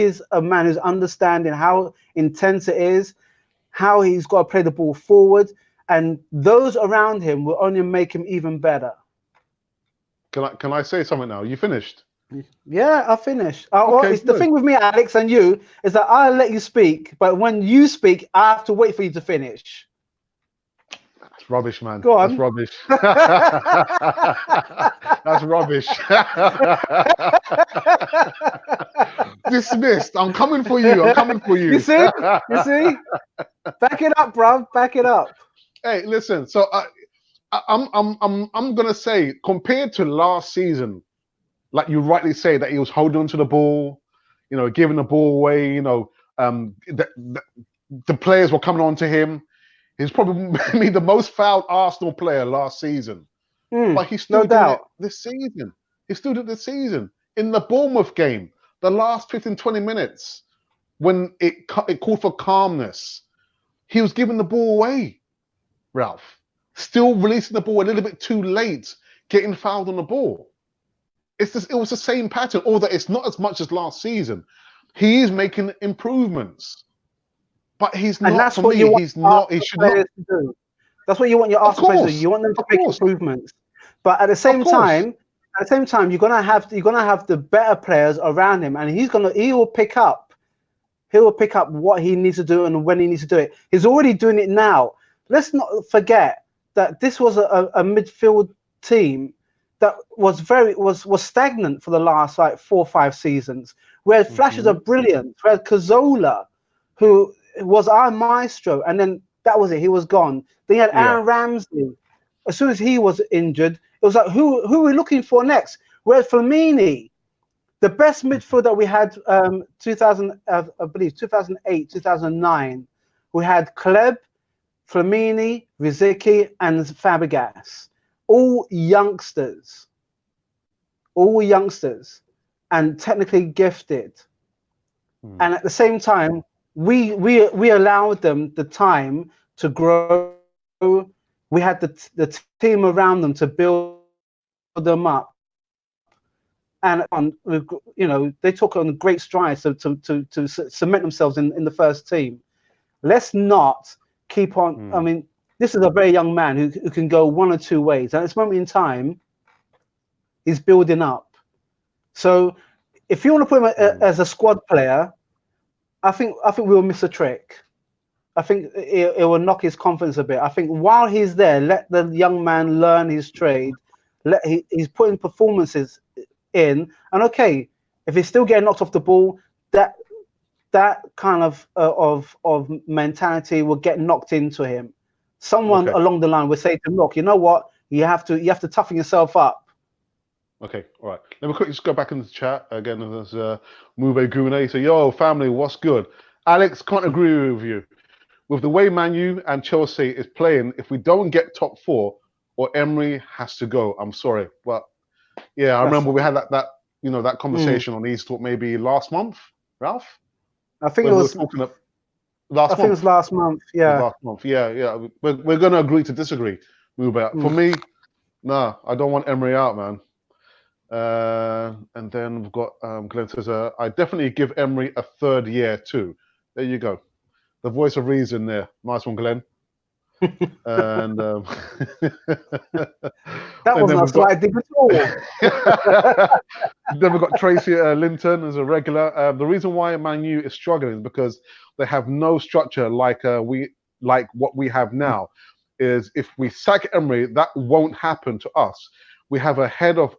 is a man who's understanding how intense it is, how he's got to play the ball forward, and those around him will only make him even better. Can I say something now? You finished? Yeah, I finished. Okay, The thing with me, Alex, and you is that I'll let you speak, but when you speak, I have to wait for you to finish. That's rubbish, man. Go on. That's rubbish. That's rubbish. Dismissed. I'm coming for you. You see? Back it up, bro. Back it up. Hey, listen. So I'm gonna say, compared to last season, like you rightly say, that he was holding on to the ball, giving the ball away. The players were coming on to him. He's probably the most fouled Arsenal player last season. But he's still doing it this season. He still did it this season. In the Bournemouth game, the last 15, 20 minutes, when it called for calmness, he was giving the ball away, Ralph. Still releasing the ball a little bit too late, getting fouled on the ball. It was the same pattern, although it's not as much as last season. He is making improvements. But he's not, that's for what me, you want he's not, he should not. To do. That's what you want your Arsenal players to do. You want them to make improvements. But at the same time, you're gonna have the better players around him, and he will pick up what he needs to do and when he needs to do it. He's already doing it now. Let's not forget that this was a midfield team that was stagnant for the last 4 or 5 seasons. We had flashes of brilliance. We had Cazorla, who was our maestro, and then that was it. He was gone. Then you had Aaron Ramsey. As soon as he was injured, it was like, who are we looking for next? Whereas Flamini, the best midfield that we had, 2008, 2009, we had Kleb, Flamini, Riziki, and Fabregas, all youngsters, and technically gifted. And at the same time, we allowed them the time to grow. We had the team around them to build them up, and they took on great strides to cement themselves in the first team. Let's not keep on. I mean, this is a very young man who can go one or two ways. At this moment in time, he's building up. So if you want to put him as a squad player, I think we'll miss a trick. I think it will knock his confidence a bit. I think while he's there, let the young man learn his trade. He's putting performances in, and okay, if he's still getting knocked off the ball, that kind of mentality will get knocked into him. Someone along the line will say to him, "Look, you know what? You have to toughen yourself up." Okay, all right. Let me quickly just go back into the chat again. There's Mube Gune. So, yo, family, what's good? Alex, can't agree with you. With the way Man U and Chelsea is playing, if we don't get top 4, or Emery has to go. I'm sorry, but yeah, I remember we had that conversation on East Talk maybe last month, Ralph. I think when it we was were talking I think it was last month. It was Yeah. last month. Yeah. We're going to agree to disagree. For me, nah, I don't want Emery out, man. And then we've got Glenn says, I definitely give Emery a 3rd year too. There you go. The voice of reason there. Nice one, Glenn. And that wasn't a slight dig at all. Then we've got Tracy Linton as a regular. The reason why Man U is struggling is because they have no structure like what we have now. Is if we sack Emery, that won't happen to us. We have a head of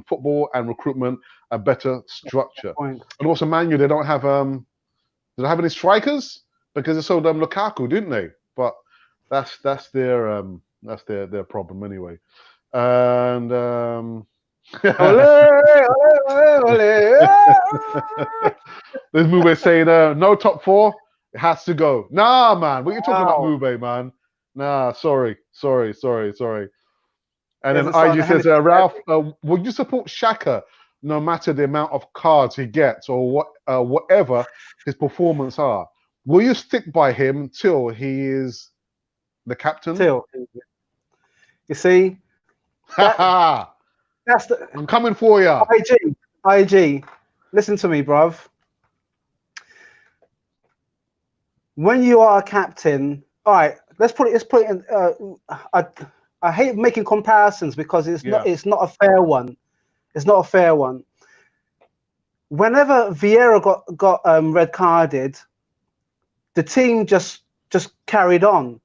football and recruitment, a better structure. And also Man U, they don't have do they have any strikers? Because they sold Lukaku, didn't they? But that's their problem anyway. And there's Mube saying no top 4, it has to go. Nah, man, what are you talking about, Mube, man? Nah, sorry. And then IG says, Ralph, would you support Xhaka no matter the amount of cards he gets or whatever his performance are? Will you stick by him till he is the captain? You see, that's the. I'm coming for you. IG, listen to me, bruv. When you are a captain, all right. Let's put it in. I hate making comparisons because it's not a fair one. It's not a fair one. Whenever Vieira got red carded, the team just carried on.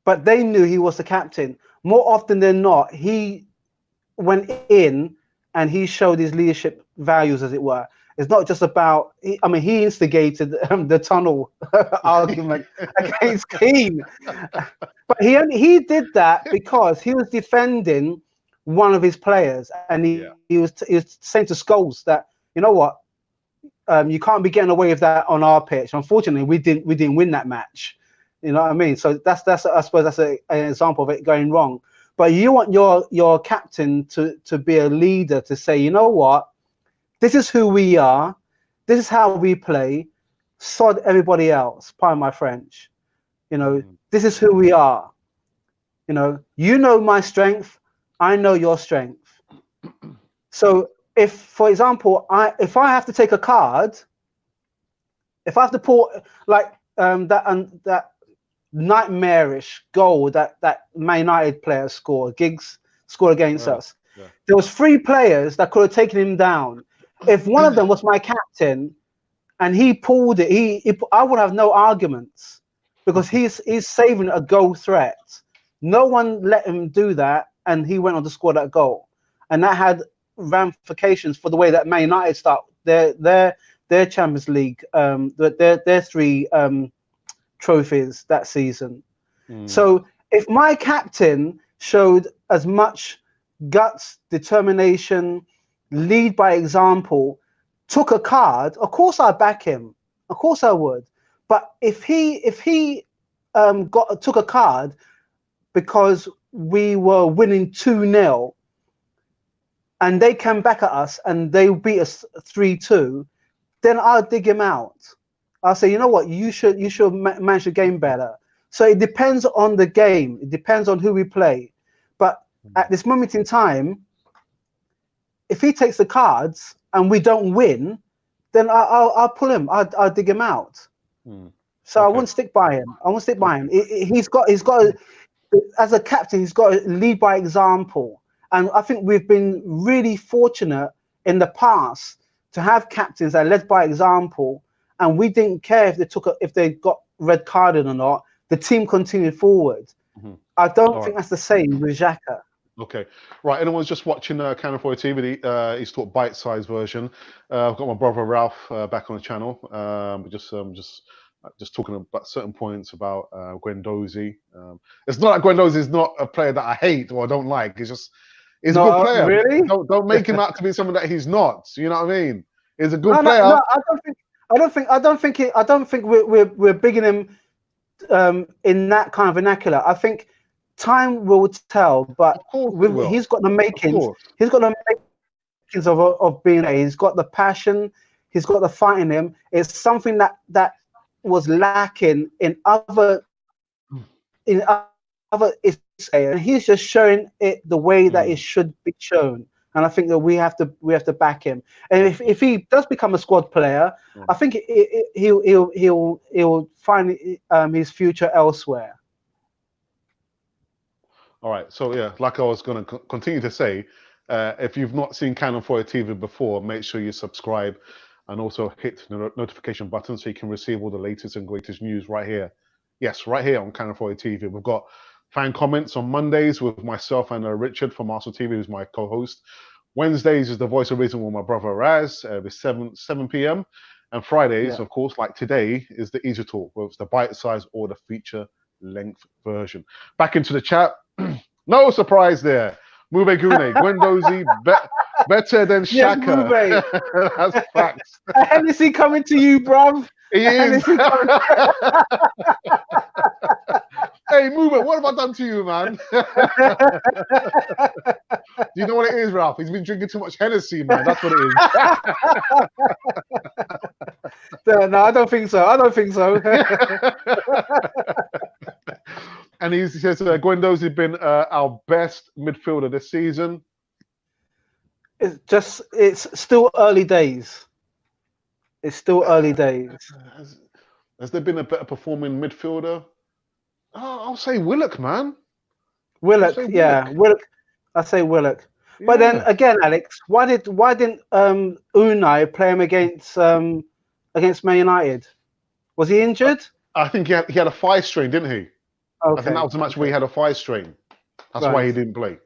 But they knew he was the captain. More often than not, he went in and he showed his leadership values, as it were. It's not just about. He instigated the tunnel argument against Keane, but he did that because he was defending one of his players, and he was saying to Scholes that, you know what, you can't be getting away with that on our pitch. Unfortunately, we didn't win that match. You know what I mean? So that's I suppose that's an example of it going wrong. But you want your captain to be a leader, to say, you know what, this is who we are, this is how we play, sod everybody else, pardon my French. You know, this is who we are. You know my strength, I know your strength. So if, for example, if I have to take a card, if I have to pull like that nightmarish goal that Man United player scored, Giggs scored against us. Yeah. There was 3 players that could have taken him down. If one of them was my captain and he pulled it, I would have no arguments because he's saving a goal threat. No one let him do that, and he went on to score that goal. And that had ramifications for the way that Man United start their Champions League, their 3 trophies that season. So if my captain showed as much guts, determination, lead by example, took a card, of course I'd back him. Of course I would. But if he took a card because we were winning 2-0 and they came back at us and they beat us 3-2, then I'll dig him out. I'll say, you know what, you should manage the game better. So it depends on the game. It depends on who we play. But at this moment in time, if he takes the cards and we don't win, then I'll pull him. I'll dig him out. So I won't stick by him. He's got as a captain, he's got to lead by example. And I think we've been really fortunate in the past to have captains that led by example, and we didn't care if they got red carded or not. The team continued forward. I don't think that's the same with Xhaka. Okay, right. Anyone's just watching Cannon 4 TV, he's taught bite-sized version. I've got my brother Ralph back on the channel. Just talking about certain points about Guendouzi. It's not like Guendouzi is not a player that I hate or I don't like. He's a good player. Really? Don't make him out to be someone that he's not. You know what I mean? He's a good player. No, I don't think we're bigging him in that kind of vernacular. I think time will tell, but Of course it will. he's got the makings. course. He's got the makings of being. He's got the passion. He's got the fight in him. It's something that was lacking in other and he's just showing it the way that it should be shown. And I think that we have to back him. And if he does become a squad player, I think he'll find his future elsewhere. All right. So yeah, like I was going to continue to say, if you've not seen Cannon Fodder TV before, make sure you subscribe and also hit the notification button so you can receive all the latest and greatest news right here. Yes, right here on Cannon Fodder TV. We've got fan comments on Mondays with myself and Richard from Arsenal TV, who's my co-host. Wednesdays is the voice of reason with my brother Raz, with 7 p.m. And Fridays, of course, like today, is the Easy Talk, where it's the bite-size or the feature-length version. Back into the chat. No surprise there. Mube Gune, Guendouzi, better than Shaka. Yes, That's facts. Hennessy coming to you, bruv. He is. Hey, Mube, what have I done to you, man? Do you know what it is, Ralph? He's been drinking too much Hennessy, man. That's what it is. No, I don't think so. I don't think so. And he says Guendouzi has been our best midfielder this season. It's still early days. It's still early days. Has there been a better performing midfielder? Oh, I'll say Willock, man. Willock, yeah. Willock. I say Willock. Yeah. But then again, Alex, why didn't Unai play him against Man United? Was he injured? I think he had a thigh strain, didn't he? Okay. I think that was the match where he had a thigh strain. That's why he didn't play.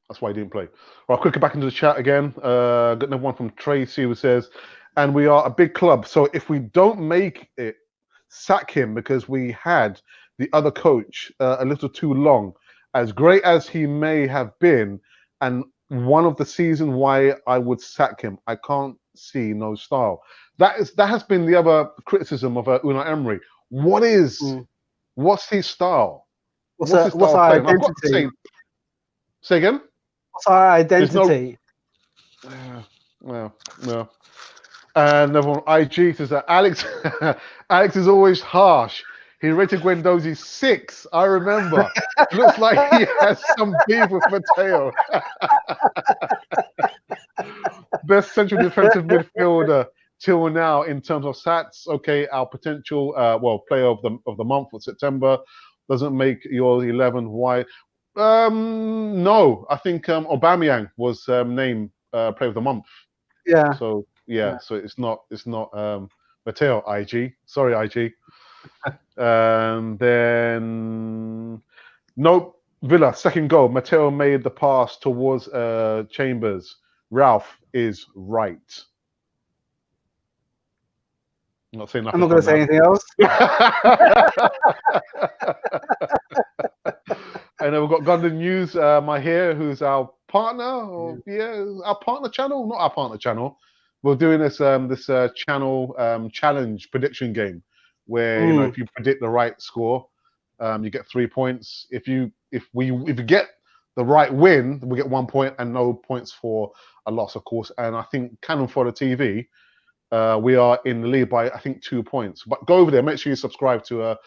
That's why he didn't play. All right, quickly back into the chat again. Got another one from Tracy who says, and we are a big club, so if we don't make it, sack him because we had the other coach a little too long. As great as he may have been, and one of the seasons why I would sack him, I can't see no style. That has been the other criticism of Unai Emery. What's his style? What's our identity? Say again? What's our identity? Well. And another one, IG says that Alex is always harsh. He rated Guendouzi 6. I remember. Looks like he has some beef with Mateo. Best central defensive midfielder till now in terms of stats. Okay, our potential player of the month for September doesn't make your 11. Why? No, I think Aubameyang was named player of the month. Yeah. So so it's not Mateo. IG. Sorry, IG. Then Villa second goal. Mateo made the pass towards Chambers. Ralph is right. I'm not saying nothing. I'm not going to say anything else. And then we've got Gundam News, Mahir, who's our partner. Our partner channel, not our partner channel. We're doing this channel challenge prediction game, where if you predict the right score, you get 3 points. If you get the right win, we get 1 point and no points for a loss, of course. And I think Cannon Fodder TV, we are in the lead by I think 2 points. But go over there, make sure you subscribe to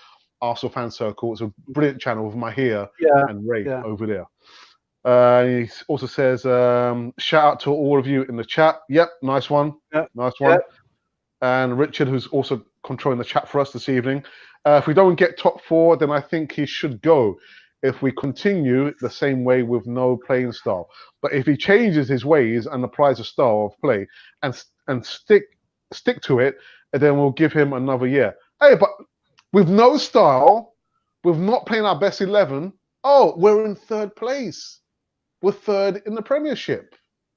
Arsenal Fan Circle. It's a brilliant channel with Mahir and Ray over there. He also says, shout out to all of you in the chat. Yep, nice one. Yep. Nice one. Yep. And Richard, who's also controlling the chat for us this evening. If we don't get top 4, then I think he should go if we continue the same way with no playing style. But if he changes his ways and applies a style of play and stick to it, then we'll give him another year. Hey, but with no style, with not playing our best 11, we're in 3rd place. We're 3rd in the Premiership.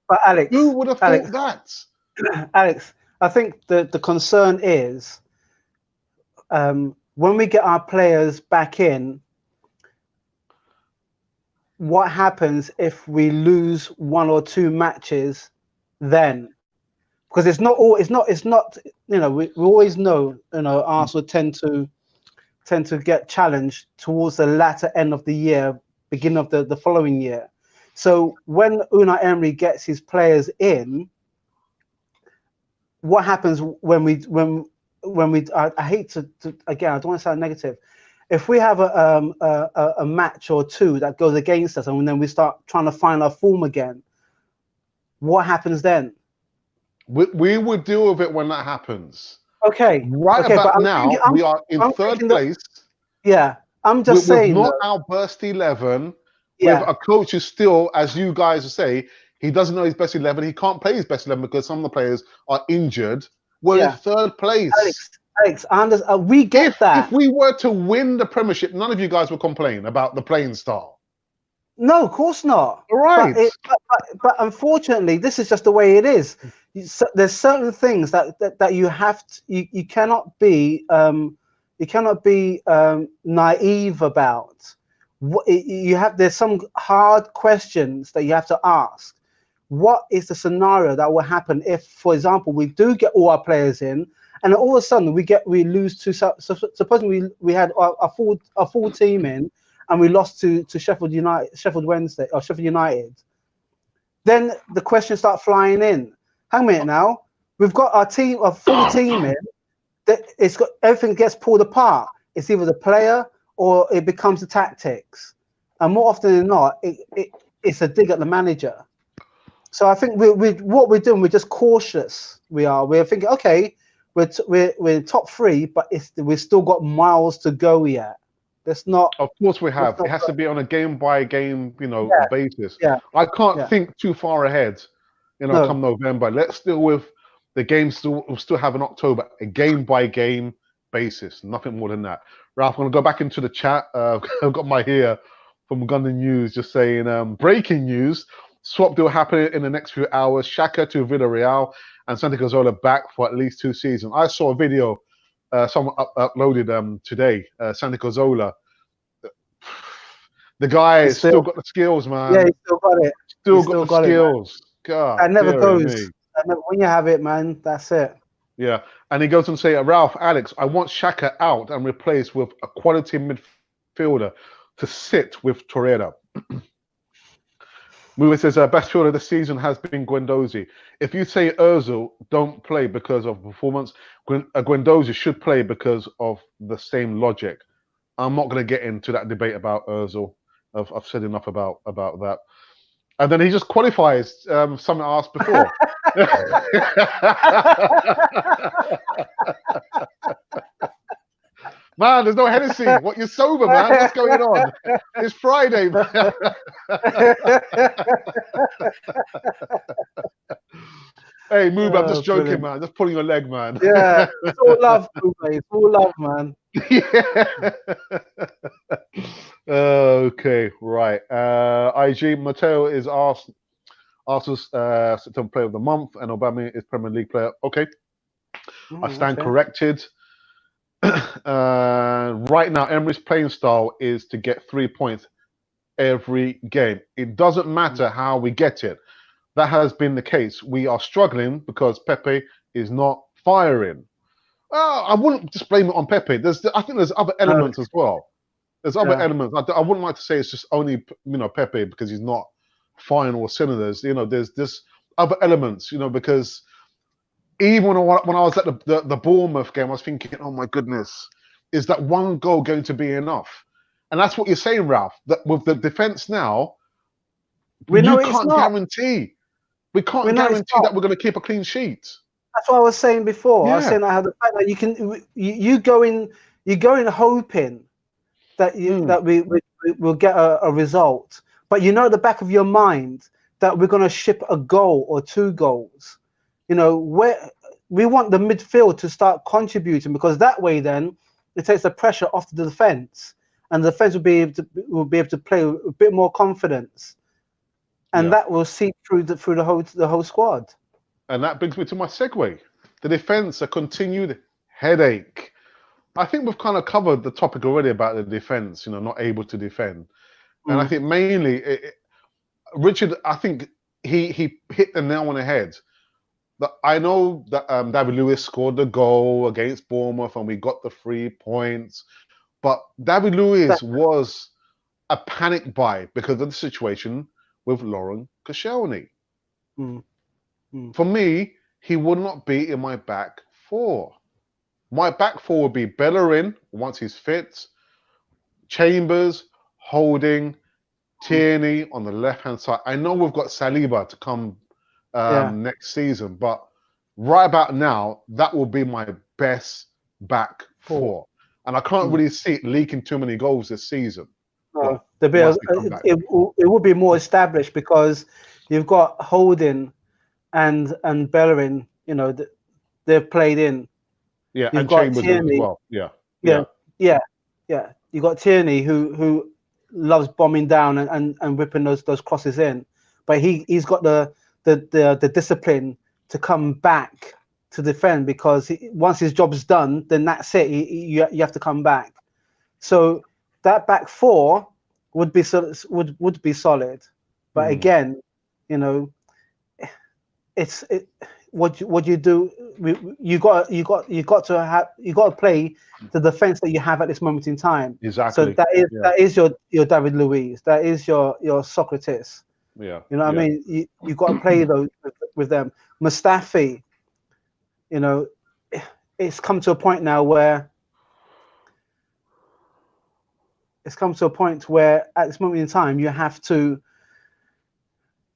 But Alex, who would have thought that? Alex, I think the concern is when we get our players back in, what happens if we lose 1 or 2 matches then? because it's not all. It's not. You know, we always know. You know, Arsenal tend to get challenged towards the latter end of the year, beginning of the following year. So when Unai Emery gets his players in, what happens when we I hate to again, I don't want to sound negative. If we have a match or two that goes against us, and then we start trying to find our form again, what happens then? We would deal with it when that happens. Okay. Right okay, about now, we are in third place. Yeah, I'm just saying. With not our best 11, yeah. with a coach who still, as you guys say, he doesn't know his best 11. He can't play his best 11 because some of the players are injured. We're in third place. Alex, we get that. If we were to win the Premiership, none of you guys would complain about the playing style. No, of course not. All right. But unfortunately, this is just the way it is. There's certain things that you have to, you cannot be naive about. There's some hard questions that you have to ask. What is the scenario that will happen if, for example, we do get all our players in, and all of a sudden we lose to, supposing we had a full team in, and we lost to Sheffield United. Then the questions start flying in. Hang a minute now. We've got a full team in. It's got everything gets pulled apart. It's either the player or it becomes the tactics. And more often than not, it's a dig at the manager. So I think what we're doing, we're just cautious. We're thinking, okay, we're top three, but we've still got miles to go yet. That's not. Of course we have. It has to be on a game by game, basis. Yeah. I can't think too far ahead, come November. Let's deal with the games we'll still have in October, a game by game basis, nothing more than that. Ralph, I'm going to go back into the chat. I've got my here from Gunner News just saying, breaking news, swap deal happening in the next few hours, Xhaka to Villarreal and Santi Cazorla back for at least 2 seasons. I saw a video someone uploaded today, Santi Cazorla. The guy has still got the skills, man. Yeah, he's still got it. Still got the skills. God, that never goes. When you have it, man, that's it. Yeah, and he goes on to say, Ralph, Alex, I want Xhaka out and replaced with a quality midfielder to sit with Torreira. Mover says, best fielder this season has been Guendouzi. If you say Ozil don't play because of performance, Guendouzi should play because of the same logic. I'm not going to get into that debate about Ozil. I've said enough about that. And then he just qualifies something I asked before. Man, there's no Hennessy. What, you're sober, man? What's going on? It's Friday, man. Hey, Moob, I'm just joking, man. Just pulling your leg, man. Yeah, it's all love, Moob. It's all love, man. Yeah. Okay, right. IG Mateo is Arsenal's September Player of the Month, and Obama is Premier League Player. Okay, I stand corrected. Right now, Emery's playing style is to get 3 points every game. It doesn't matter how we get it. That has been the case. We are struggling because Pepe is not firing. I wouldn't just blame it on Pepe. I think there's other elements as well. There's other elements. I wouldn't like to say it's just only Pepe because he's not firing all cylinders. There's other elements. Because even when I was at the Bournemouth game, I was thinking, oh my goodness, is that one goal going to be enough? And that's what you're saying, Ralph. That with the defense now, we can't guarantee. We can't guarantee that we're going to keep a clean sheet. That's what I was saying before. Yeah. I was saying I had the fact that you go in hoping that we will get a result, but at the back of your mind that we're going to ship a goal or 2 goals. Where we want the midfield to start contributing, because that way then it takes the pressure off the defense, and the defense will be able to play with a bit more confidence, and that will seep through the whole squad. And that brings me to my segue. The defense, a continued headache. I think we've kind of covered the topic already about the defense, not able to defend. And I think mainly, Richard, I think he hit the nail on the head. I know that David Lewis scored the goal against Bournemouth and we got the 3 points, but David Lewis was a panic buy because of the situation with Lauren Koscielny. For me, he would not be in my back 4. My back 4 would be Bellerin once he's fit, Chambers, Holding, Tierney on the left-hand side. I know we've got Saliba to come next season, but right about now, that will be my best back 4. And I can't really see it leaking too many goals this season. Well, it will be more established because you've got Holding and Bellerin, you know, they've played in. Yeah, you've and got Chambers Tierney, as well. Yeah. You've got Tierney who loves bombing down and whipping those crosses in, but he's got the discipline to come back to defend because once his job's done, then that's it. You have to come back. So that back 4 would be solid, but again, you know, what you do. You got to play the defense that you have at this moment in time. Exactly. So that is your David Luiz. That is your Socrates. Yeah. You know what I mean? You got to play those with them. Mustafi, you know, it's come to a point now where at this moment in time you have to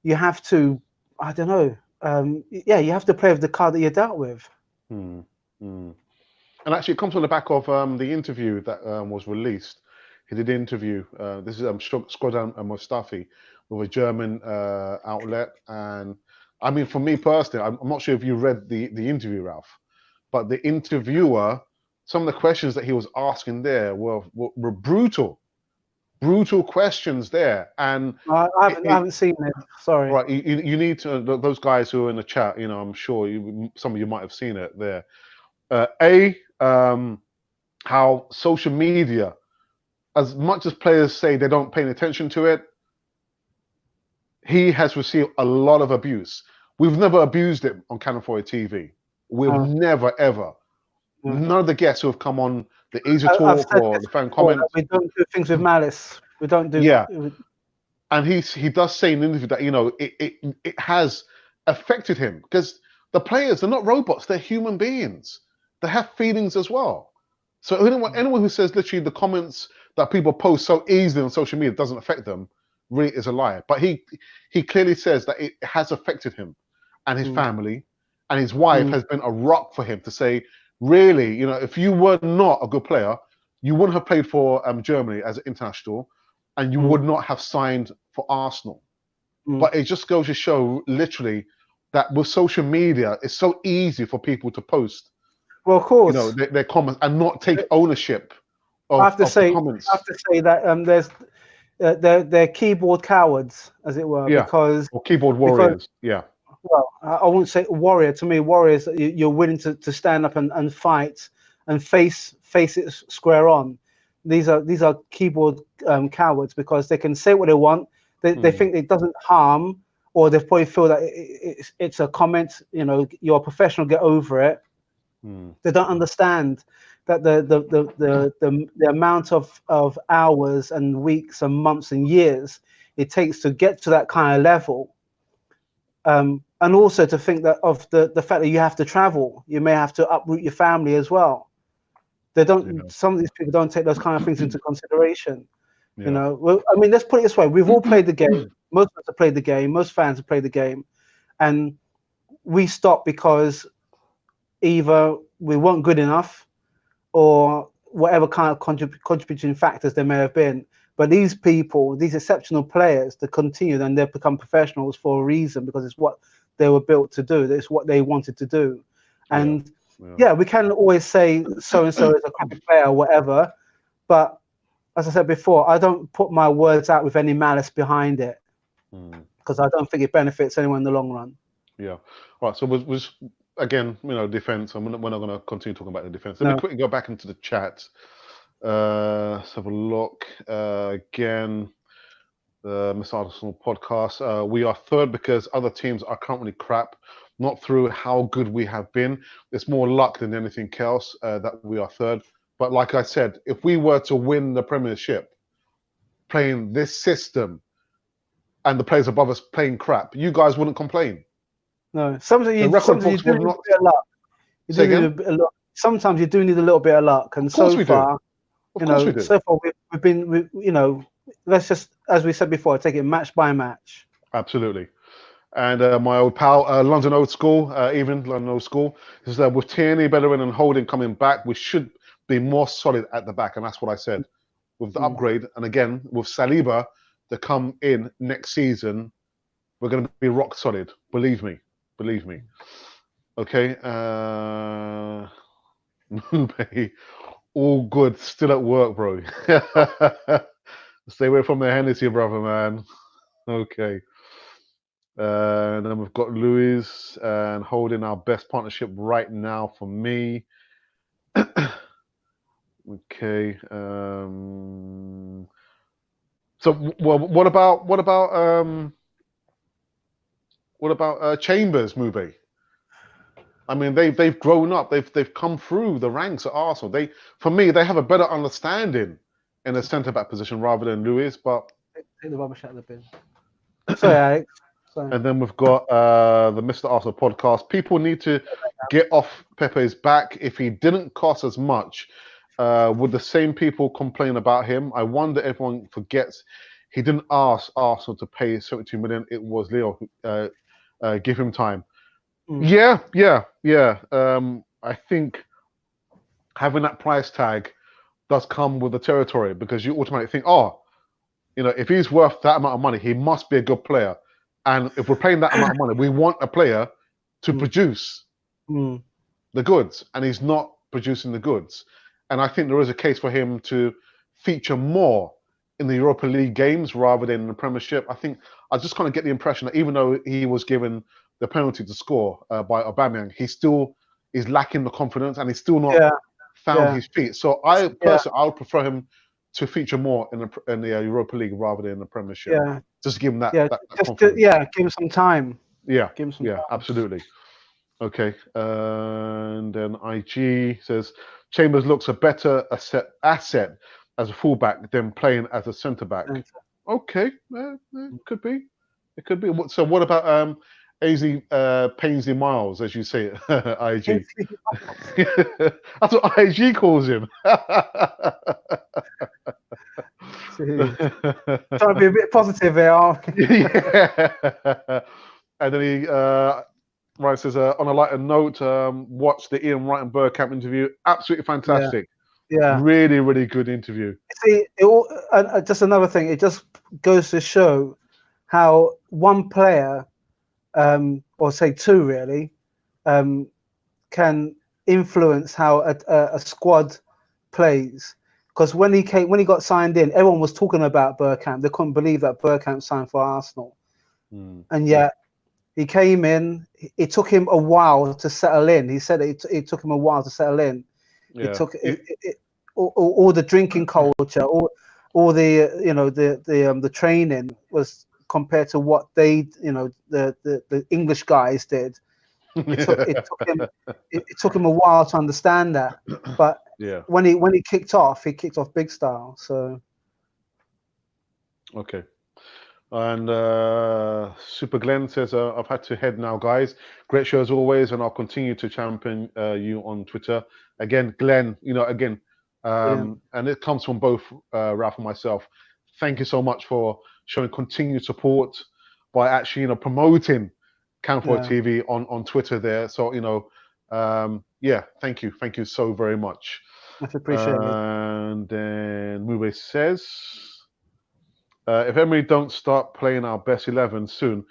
I don't know. You have to play with the card that you're dealt with. And actually, it comes on the back of the interview that was released. He did an interview. This is Shkodran Mustafi with a German outlet. And I mean, for me personally, I'm not sure if you read the interview, Ralph, but the interviewer, some of the questions that he was asking there were brutal questions there. And I haven't seen it. Sorry. Right, you need to, those guys who are in the chat, you know, I'm sure some of you might have seen it there. How social media, as much as players say they don't pay attention to it, he has received a lot of abuse. We've never abused him on Cannon 4 TV. We've never, ever. None of the guests who have come on the EASYTALK or the fan comments. We don't do things with malice. We don't do. Yeah. And he does say in the interview that, you know, it has affected him because the players are not robots; they're human beings. They have feelings as well. So anyone who says literally the comments that people post so easily on social media doesn't affect them really is a liar. But he clearly says that it has affected him and his family, and his wife has been a rock for him to say, really, you know, if you were not a good player, you wouldn't have played for Germany as an international, and you would not have signed for Arsenal. But it just goes to show, literally, that with social media, it's so easy for people to post, well, of course, you know, their comments and not take ownership of the comments. I have to say that they're keyboard cowards, as it were, because or keyboard warriors. Well, I wouldn't say warrior. To me, warriors, you're willing to stand up and fight and face it square on. These are keyboard cowards because they can say what they want. They think it doesn't harm, or they probably feel that it's a comment. You know, you're a professional, get over it. They don't understand that the amount of hours and weeks and months and years it takes to get to that kind of level. And also to think that of the fact that you have to travel, you may have to uproot your family as well. They don't. Some of these people don't take those kind of things into consideration. You know, well, I mean, let's put it this way: we've all played the game. Most of us have played the game. Most fans have played the game, and we stopped because either we weren't good enough, or whatever kind of contributing factors there may have been. But these people, these exceptional players, they continue and they've become professionals for a reason because it's what they were built to do. It's what they wanted to do, and. Yeah, we can always say so-and-so is a crappy player or whatever, but as I said before, I don't put my words out with any malice behind it because I don't think it benefits anyone in the long run. Yeah. Right. So was again, you know, defense. We're not going to continue talking about the defense. Let me quickly go back into the chat. Let's have a look again. The Miss Arsenal podcast. We are third because other teams are currently crap. not through how good we have been. It's more luck than anything else that we are third. But like I said, if we were to win the Premiership playing this system and the players above us playing crap, you guys wouldn't complain. No, sometimes The you record sometimes you books do would need a not. bit of luck. You Say do need again? a bit of luck. Sometimes you do need a little bit of luck, and Of course so we do. far, Of course we do. so far we've been, let's just, as we said before, take it match by match. Absolutely. And my old pal, London Old School, even London Old School, is that with Tierney, Bellerin, and Holding coming back, we should be more solid at the back. And that's what I said. With the upgrade, and again, with Saliba to come in next season, we're going to be rock solid. Believe me. Believe me. Okay. All good. Still at work, bro. Stay away from the Hennessy, brother, man. Okay. And then we've got Louis and Holding, our best partnership right now for me. Okay. So, well, what about Chambers, Mube? I mean, they've grown up. They've come through the ranks at Arsenal. For me, they have a better understanding in the centre back position rather than Louis. But Take the rubbish out of the bin. Sorry, Alex. Sorry. And then we've got the Mr. Arsenal podcast. People need to get off Pepe's back. If he didn't cost as much, would the same people complain about him? I wonder if everyone forgets he didn't ask Arsenal to pay 72 million. It was Leo who give him time. Yeah. I think having that price tag does come with the territory, because you automatically think, oh, if he's worth that amount of money, he must be a good player. And if we're paying that amount of money, we want a player to produce the goods, and he's not producing the goods. And I think there is a case for him to feature more in the Europa League games rather than in the Premiership. I just kind of get the impression that even though he was given the penalty to score by Aubameyang, he still is lacking the confidence, and he's still not found his feet. So I personally, I would prefer him to feature more in the Europa League rather than in the Premiership. Yeah. Just give him that, Yeah. that Just confidence. give him some time. Yeah. Give him some time. Absolutely. Okay. And then IG says Chambers looks a better asset as a fullback than playing as a centre back. Okay. It could be. It could be. So what about Paisley Miles, as you say it, IG? That's what IG calls him. Trying to be a bit positive here, aren't we? Yeah. And then he says, on a lighter note, watch the Ian Wright and Bergkamp interview. Absolutely fantastic. Yeah. Really, really good interview. See, just another thing, it just goes to show how one player, or say two really, can influence how a squad plays. Because when he got signed in, everyone was talking about Bergkamp. They couldn't believe that Bergkamp signed for Arsenal, and yet he came in. It took him a while to settle in. He said it took him a while to settle in. Yeah. It took all the drinking culture, all the the training was compared to what they the English guys did. It took him a while to understand that, but when he kicked off big style. So okay. And Super Glenn says, I've had to head now, guys. Great show as always, and I'll continue to champion you on Twitter. Again, Glenn, and it comes from both Ralph and myself. Thank you so much for showing continued support by actually, promoting Camford TV on Twitter there. So, thank you so very much. Much appreciated. And then Mube says, if Emery don't start playing our best 11 soon,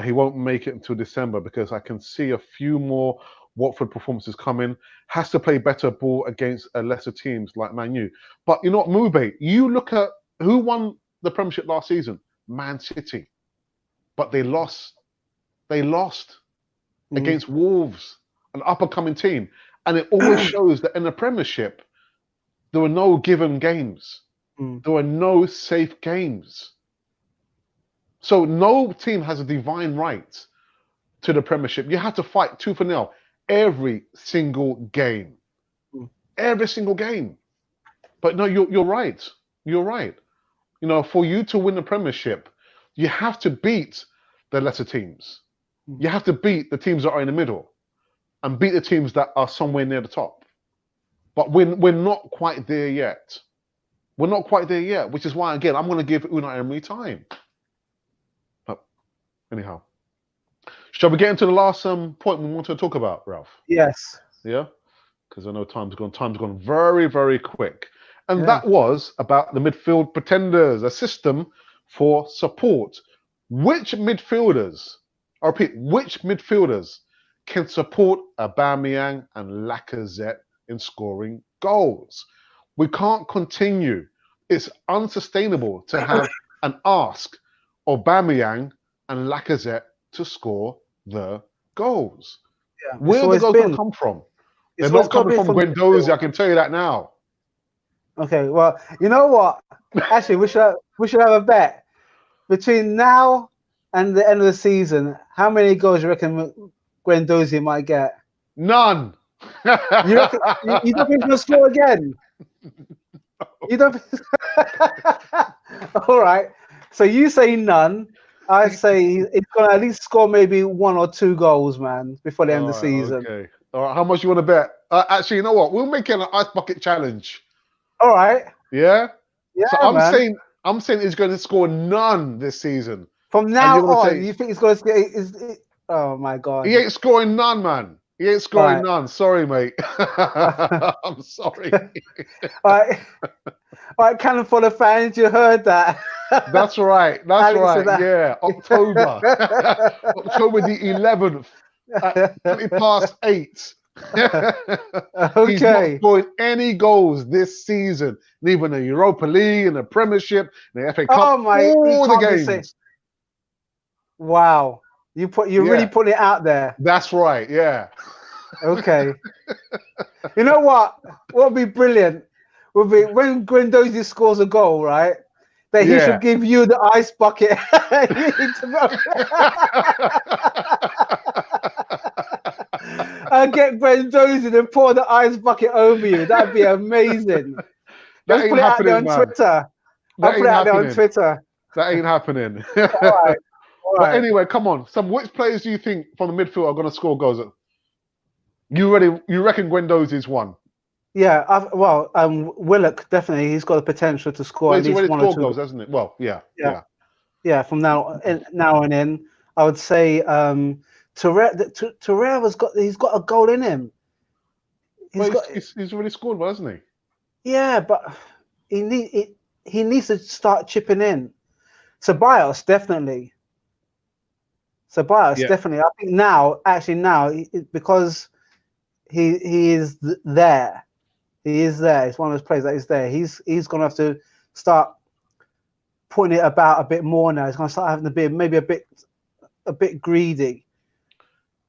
he won't make it until December, because I can see a few more Watford performances coming. Has to play better ball against lesser teams like Man U. But you know what, Mube, you look at who won the Premiership last season, Man City. But they lost. They lost against Wolves, an up-and-coming team. And it always shows that in the Premiership, there were no given games. There were no safe games. So no team has a divine right to the Premiership. You have to fight tooth and nail every single game. Every single game. But no, you're right. You're right. You know, for you to win the Premiership, you have to beat the lesser teams. You have to beat the teams that are in the middle and beat the teams that are somewhere near the top. But we're not quite there yet. We're not quite there yet, which is why, again, I'm going to give Unai Emery time. But anyhow, shall we get into the last point we want to talk about, Ralph? Yes. Yeah? Because I know time's gone very, very quick. And that was about the midfield pretenders, a system for support. Which midfielders, I repeat, which midfielders can support Aubameyang and Lacazette in scoring goals? We can't continue. It's unsustainable to have an ask of Aubameyang and Lacazette to score the goals. Yeah. Where are the goals going to come from? They're not coming from Guendouzi, I can tell you that now. Okay, well, you know what? Actually, we should have a bet between now and the end of the season. How many goals do you reckon Guendouzi might get? None. You don't think he'll score again? No. You don't. All right. So you say none. I say he's gonna at least score maybe 1 or 2 goals, man, before the end of the season. Okay. All right. How much you want to bet? Actually, you know what? We'll make it an ice bucket challenge. All right. Yeah. Yeah. So I'm saying he's going to score none this season. From now on, you think he's going to? Oh my God. He ain't scoring none, man. He ain't scoring none. Sorry, mate. I'm sorry. All right, Cannon for the fans, you heard that. That's right. That's right. Yeah. October. October the 11th. 8:20. Okay. He's not scoring any goals this season. Neither in the Europa League, in the Premiership, in the FA Cup, all the games. Wow. You're really putting it out there. That's right, yeah. Okay. You know what? What would be brilliant would be when Guendouzi scores a goal, right? That he should give you the ice bucket. And get Guendouzi and pour the ice bucket over you. That'd be amazing. Let's put it out there on Twitter. I'll put it out there on Twitter. That ain't happening. All right. But anyway, come on. Which players do you think from the midfield are going to score goals? You reckon Guendouzi's one? Yeah. Willock definitely. He's got the potential to score at least 1 or 2 goals, hasn't it? Well, yeah. Yeah. From now on in, I would say Torreira's got a goal in him. He's already scored one, hasn't he? Yeah, but he needs to start chipping in. Ceballos definitely. Definitely. I think now, because he is there. He is there. It's one of those players that is there. He's gonna have to start putting it about a bit more now. He's gonna start having to be maybe a bit greedy.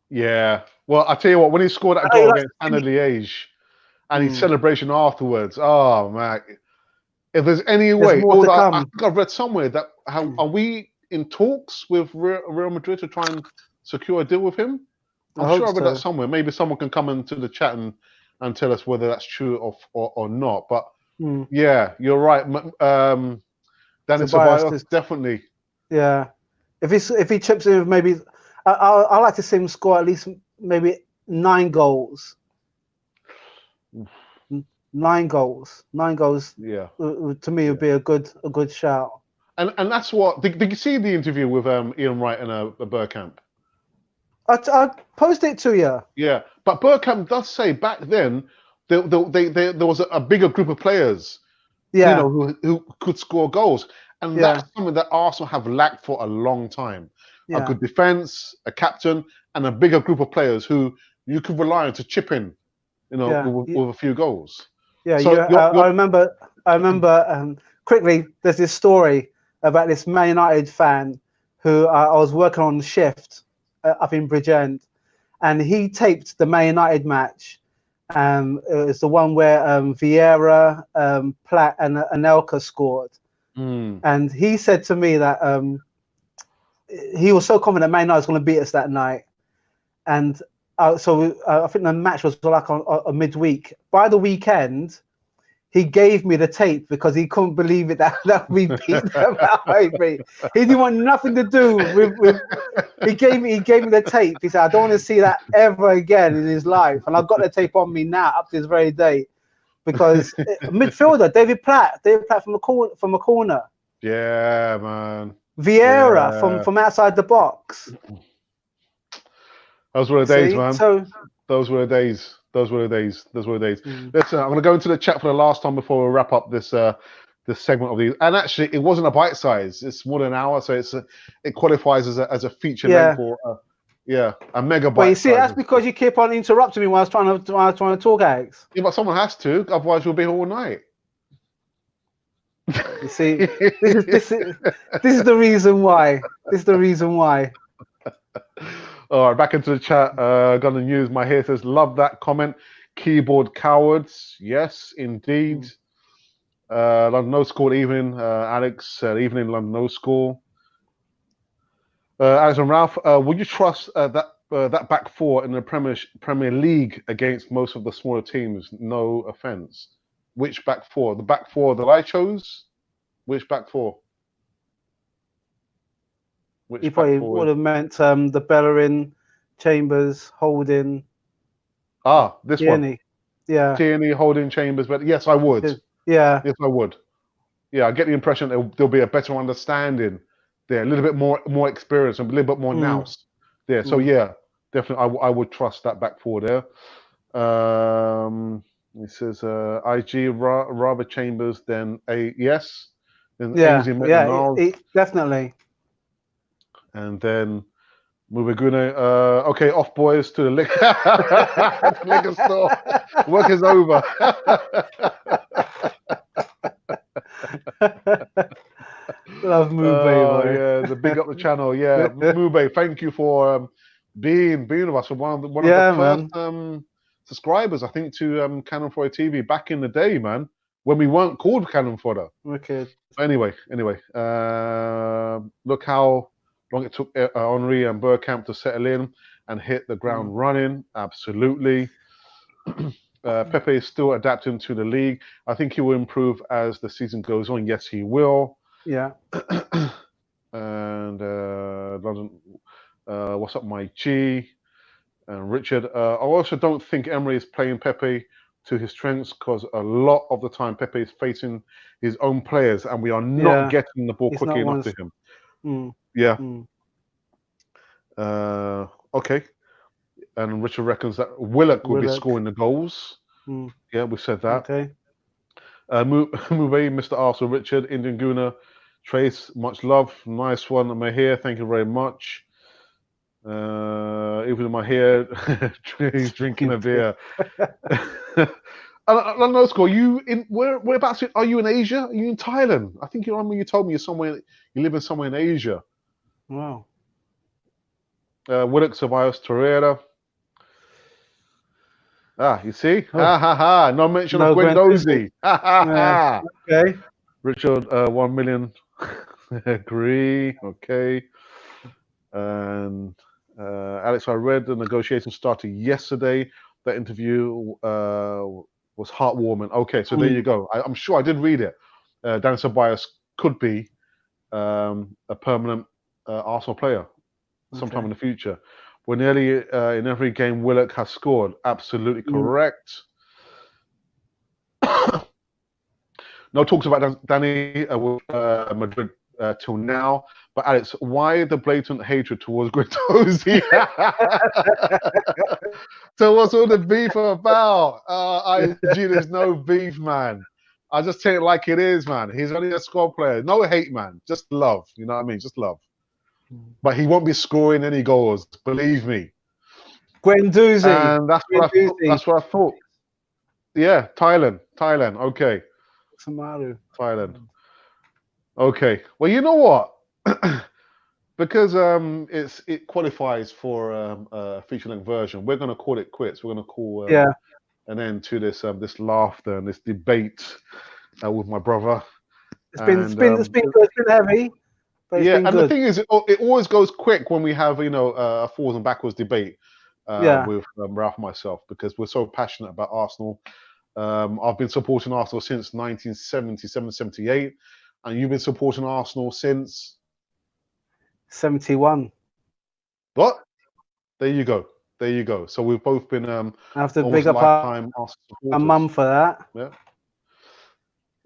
Yeah. Well, I tell you what, when he scored that goal against Anna Liège and his celebration afterwards, oh man. If there's any way, I think I've read somewhere that are we in talks with Real Madrid to try and secure a deal with him? I'm sure I read that somewhere. Maybe someone can come into the chat and tell us whether that's true or not. But yeah, you're right. Dani Ceballos definitely. Yeah, if he chips in with maybe, I like to see him score at least maybe 9 goals. 9 goals. Yeah. To me, would be a good shout. And that's what. Did you see the interview with Ian Wright and Bergkamp? I posted it to you. Yeah, but Bergkamp does say back then there was a bigger group of players, who could score goals, and that's something that Arsenal have lacked for a long time. A good defense, a captain, and a bigger group of players who you could rely on to chip in, with a few goals. Yeah, so I remember. Quickly, there's this story about this Man United fan who I was working on shift up in Bridgend, and he taped the Man United match. It was the one where Vieira, Platt, and Anelka scored. And he said to me that he was so confident Man United was going to beat us that night. and so I think the match was like on a midweek. By the weekend, he gave me the tape because he couldn't believe it that we beat them out. He didn't want nothing to do with. He gave me the tape. He said, "I don't want to see that ever again in his life." And I've got the tape on me now up to this very day, because midfielder David Platt from a corner. Yeah, man. Vieira Yeah. from outside the box. Those were the days, man. So those were the days. Those were the days. Those were the days. Listen, I'm going to go into the chat for the last time before we wrap up this this segment of these. And actually, it wasn't a bite size. It's more than an hour, so it qualifies as a feature length or a mega bite. But you see, that's because you keep on interrupting me while I was trying to talk, Alex. Yeah, but someone has to, otherwise we'll be here all night. You see, this is the reason why. This is the reason why. All right, back into the chat. Gonna use my here says, love that comment. Keyboard cowards. Yes, indeed. London No School evening. Alex, evening London No School. Alex and Ralph, would you trust that back four in the Premier League against most of the smaller teams? No offense. Which back four? The back four that I chose? Which back four? He probably would have meant the Bellerin, Chambers, Holding. This Tierney. one. Yeah. Tierney, Holding, Chambers, but yes, I would. Yeah. Yes, I would. Yeah, I get the impression there'll be a better understanding there, a little bit more experience, and a little bit more nous there. So yeah, definitely, I would trust that back four there. He says IG rather Chambers than yes. Then definitely. And then Mubagune, okay, off boys to the liquor store. Work is over. Love Mube. Yeah, the big up the channel. Yeah, Mube, thank you for being with us. One of the first subscribers, I think, to Cannon Fodder TV back in the day, man, when we weren't called Cannon Fodder. Okay. Anyway, look how long it took Henry and Bergkamp to settle in and hit the ground running. Absolutely. Pepe is still adapting to the league. I think he will improve as the season goes on. Yes, he will. Yeah. And what's up, my G? And Richard. I also don't think Emery is playing Pepe to his strengths, because a lot of the time Pepe is facing his own players and we are not getting the ball quickly enough to him. Yeah. Okay. And Richard reckons that Willock will be scoring the goals. Yeah, we said that. Okay. Move, Mr. Arsenal, Richard, Indian Guna, Trace, much love. Nice one. I'm here. Thank you very much. Even in my hair, he's drinking a beer. I don't know, Score. You in whereabouts are you in Asia? Are you in Thailand? I think you told me you live in somewhere in Asia. Wow. Willock Ceballos Torreira. You see? No mention of Guendouzi. Okay. Richard, 1 million. Agree. Okay. And Alex, I read the negotiations started yesterday. That interview was heartwarming. Okay, so there you go. I'm sure I did read it. Dan Ceballos could be a permanent Arsenal player sometime in the future. We're nearly in every game Willock has scored. Absolutely correct. No talks about Danny with Madrid till now. But Alex, why the blatant hatred towards Guendouzi? So what's all the beef about? IG, there's no beef, man. I just take it like it is, man. He's only a squad player. No hate, man. Just love. You know what I mean? Just love. But he won't be scoring any goals, believe me. Guendouzi. And that's what I thought. Yeah, Thailand. Okay. Thailand. Okay. Well, you know what? Because it qualifies for a feature-length version, we're going to call it quits. We're going to call an end to this this laughter and this debate with my brother. It's been heavy. But and the thing is, it always goes quick when we have a forwards and backwards debate. with Ralph and myself, because we're so passionate about Arsenal. I've been supporting Arsenal since 1977, 78, and you've been supporting Arsenal since 71. what? There you go. There you go. So we've both been I have to almost big up lifetime Arsenal my supporters. mum for that. Yeah.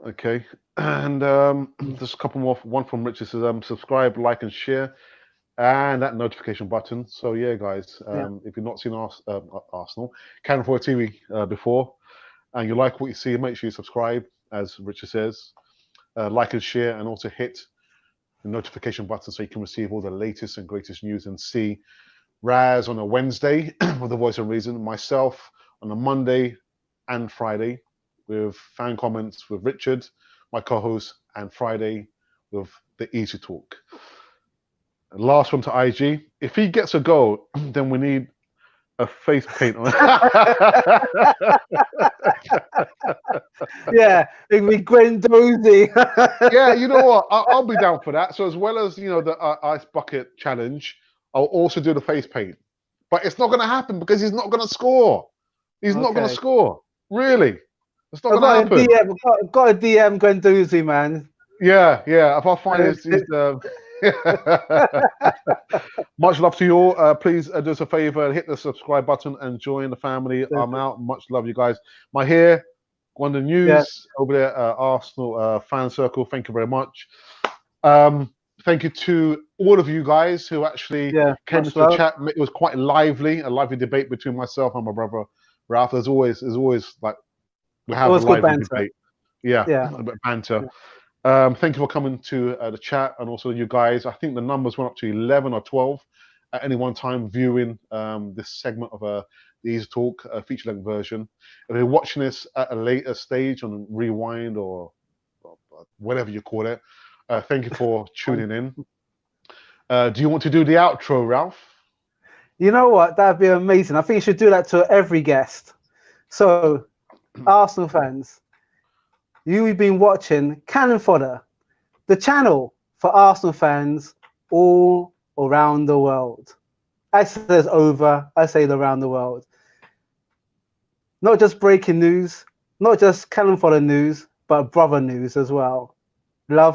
Okay. And just a couple more. One from Richard says, subscribe, like, and share, and that notification button. So yeah, guys, if you've not seen Arsenal, Cannon for TV before, and you like what you see, make sure you subscribe, as Richard says, like and share, and also hit the notification button so you can receive all the latest and greatest news and see Raz on a Wednesday with the Voice of Reason, myself on a Monday and Friday with fan comments with Richard, my co-host, and Friday with the Easy Talk. And last one to IG. If he gets a goal, then we need a face paint on. Yeah, it'd be Guendouzi. Yeah, you know what? I'll be down for that. So as well as, you know, the ice bucket challenge, I'll also do the face paint. But it's not going to happen because he's not going to score. He's not going to score. Really. It's not going to happen. I've got a DM Guendouzi, man. Yeah, yeah. If I find his much love to you all. Please do us a favor, hit the subscribe button and join the family. I'm out. Much love, you guys. My hair, on the news over there, Arsenal fan circle. Thank you very much. Thank you to all of you guys who actually came into the chat. It was quite lively, a lively debate between myself and my brother Ralph. There's always like we have a lively debate. Yeah, a bit of banter. Thank you for coming to the chat, and also you guys. I think the numbers went up to 11 or 12 at any one time viewing this segment of the Easy Talk feature-length version. If you're watching this at a later stage on rewind or whatever you call it, thank you for tuning in. Do you want to do the outro, Ralph? You know what? That'd be amazing. I think you should do that to every guest. So, Arsenal fans, you've been watching Cannon Fodder, the channel for Arsenal fans all around the world. I says over, I say around the world. Not just breaking news, not just Cannon Fodder news, but brother news as well. Love,